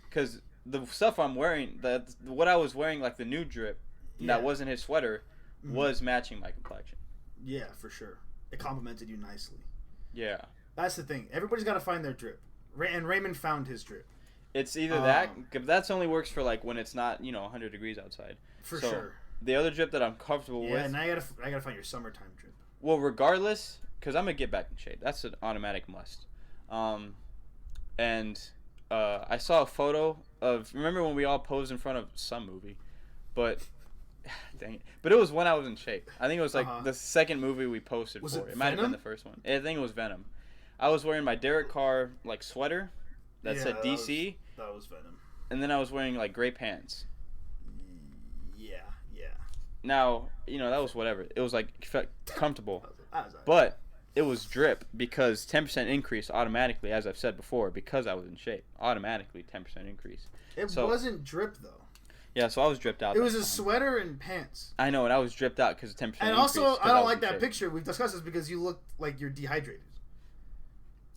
because the stuff I'm wearing, what I was wearing, like the new drip, that wasn't his sweater, was matching my complexion. Yeah, for sure. It complimented you nicely. Yeah. That's the thing. Everybody's got to find their drip. And Raymond found his drip. It's either that, that's only works for like when it's not 100 degrees outside. For sure. The other drip that I'm comfortable with. Yeah, now I gotta find your summertime drip. Well, regardless, because I'm gonna get back in shape. That's an automatic must. And I saw a photo of, remember when we all posed in front of some movie, but dang it. But it was when I was in shape. I think it was like the second movie we posted was for. It might have been the first one. I think it was Venom. I was wearing my Derek Carr like sweater that said DC. That was Venom. And then I was wearing like gray pants. Yeah. Now, that was whatever. It was like comfortable. But it was drip because 10% increase automatically, as I've said before, because I was in shape. Automatically 10% increase. It wasn't drip though. Yeah, so I was dripped out. It was a sweater and pants. I know, and I was dripped out because of 10% And increase. also, I don't like that picture. We've discussed this because you look like you're dehydrated.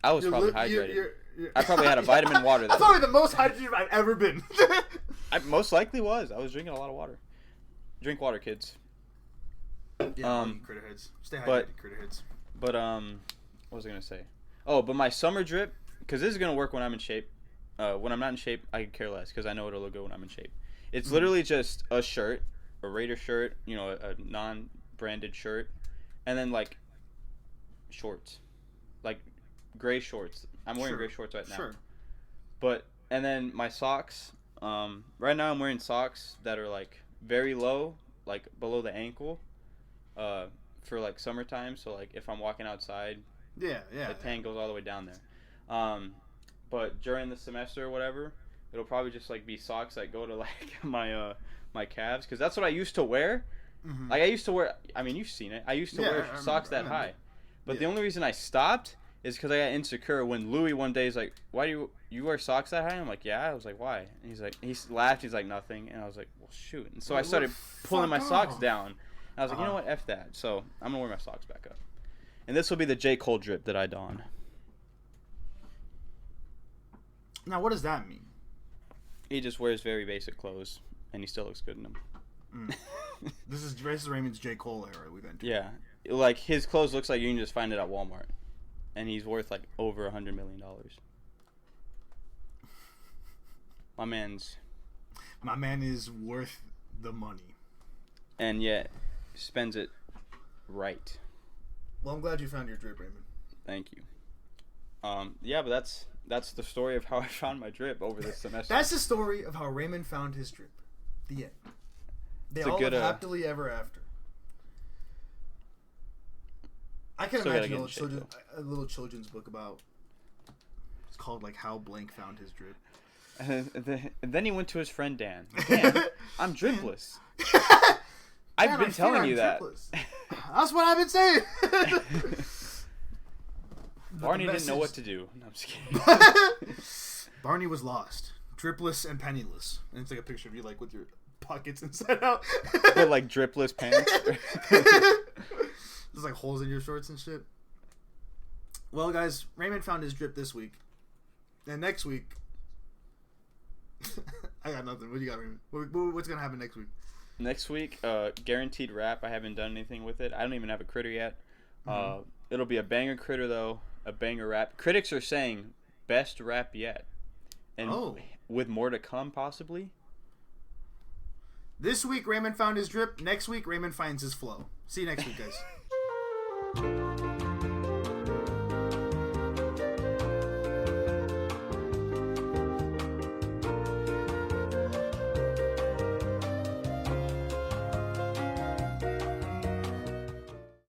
I was probably hydrated. I probably had a vitamin water. That's probably the most hydrated I've ever been. I most likely was. I was drinking a lot of water. Drink water, kids. Yeah, critter heads. Stay hydrated, critter heads. But what was I gonna say? Oh, but my summer drip, because this is gonna work when I'm in shape. When I'm not in shape, I could care less because I know it'll look good when I'm in shape. It's literally just a shirt, a Raider shirt, a non-branded shirt, and then like shorts, like gray shorts. I'm wearing gray shorts right now. Sure. And then my socks. Right now I'm wearing socks that are like very low, like below the ankle, for like summertime. So like if I'm walking outside, the tan goes all the way down there. But during the semester or whatever, it'll probably just like be socks that go to like my calves, because that's what I used to wear. Like I used to wear. I mean, you've seen it. I used to wear socks that high. But the only reason I stopped is because I got insecure when Louis one day is like, "Why do you wear socks that high?" I'm like, "Yeah." I was like, "Why?" And he laughed. He's like, "Nothing." And I was like, "Well, shoot." And so I started pulling my socks down. And I was like, "You know what? F that." So I'm gonna wear my socks back up. And this will be the J. Cole drip that I don. Now, what does that mean? He just wears very basic clothes, and he still looks good in them. This is Raymond's J. Cole era we've entered. Yeah, like his clothes looks like you can just find it at Walmart, and he's worth like over $100 million. My man is worth the money, and yet spends it right. Well, I'm glad you found your drip, Raymond. Thank you. Yeah, but that's the story of how I found my drip over this semester. That's the story of how Raymond found his drip. The end. They all live happily ever after. I can imagine a little children's book about. It's called like How Blank Found His Drip. And then he went to his friend Dan. Dan, I'm dripless. I've been telling you that. That's what I've been saying. Barney didn't know what to do. No, I'm just kidding. Barney was lost, dripless and penniless. And it's like a picture of you like with your pockets inside out. With like dripless pants. There's like holes in your shorts and shit. Well, guys, Raymond found his drip this week. And next week... I got nothing. What do you got, Raymond? What's going to happen next week? Next week, guaranteed rap. I haven't done anything with it. I don't even have a critter yet. It'll be a banger critter, though. A banger rap. Critics are saying best rap yet. And with more to come, possibly. This week, Raymond found his drip. Next week, Raymond finds his flow. See you next week, guys.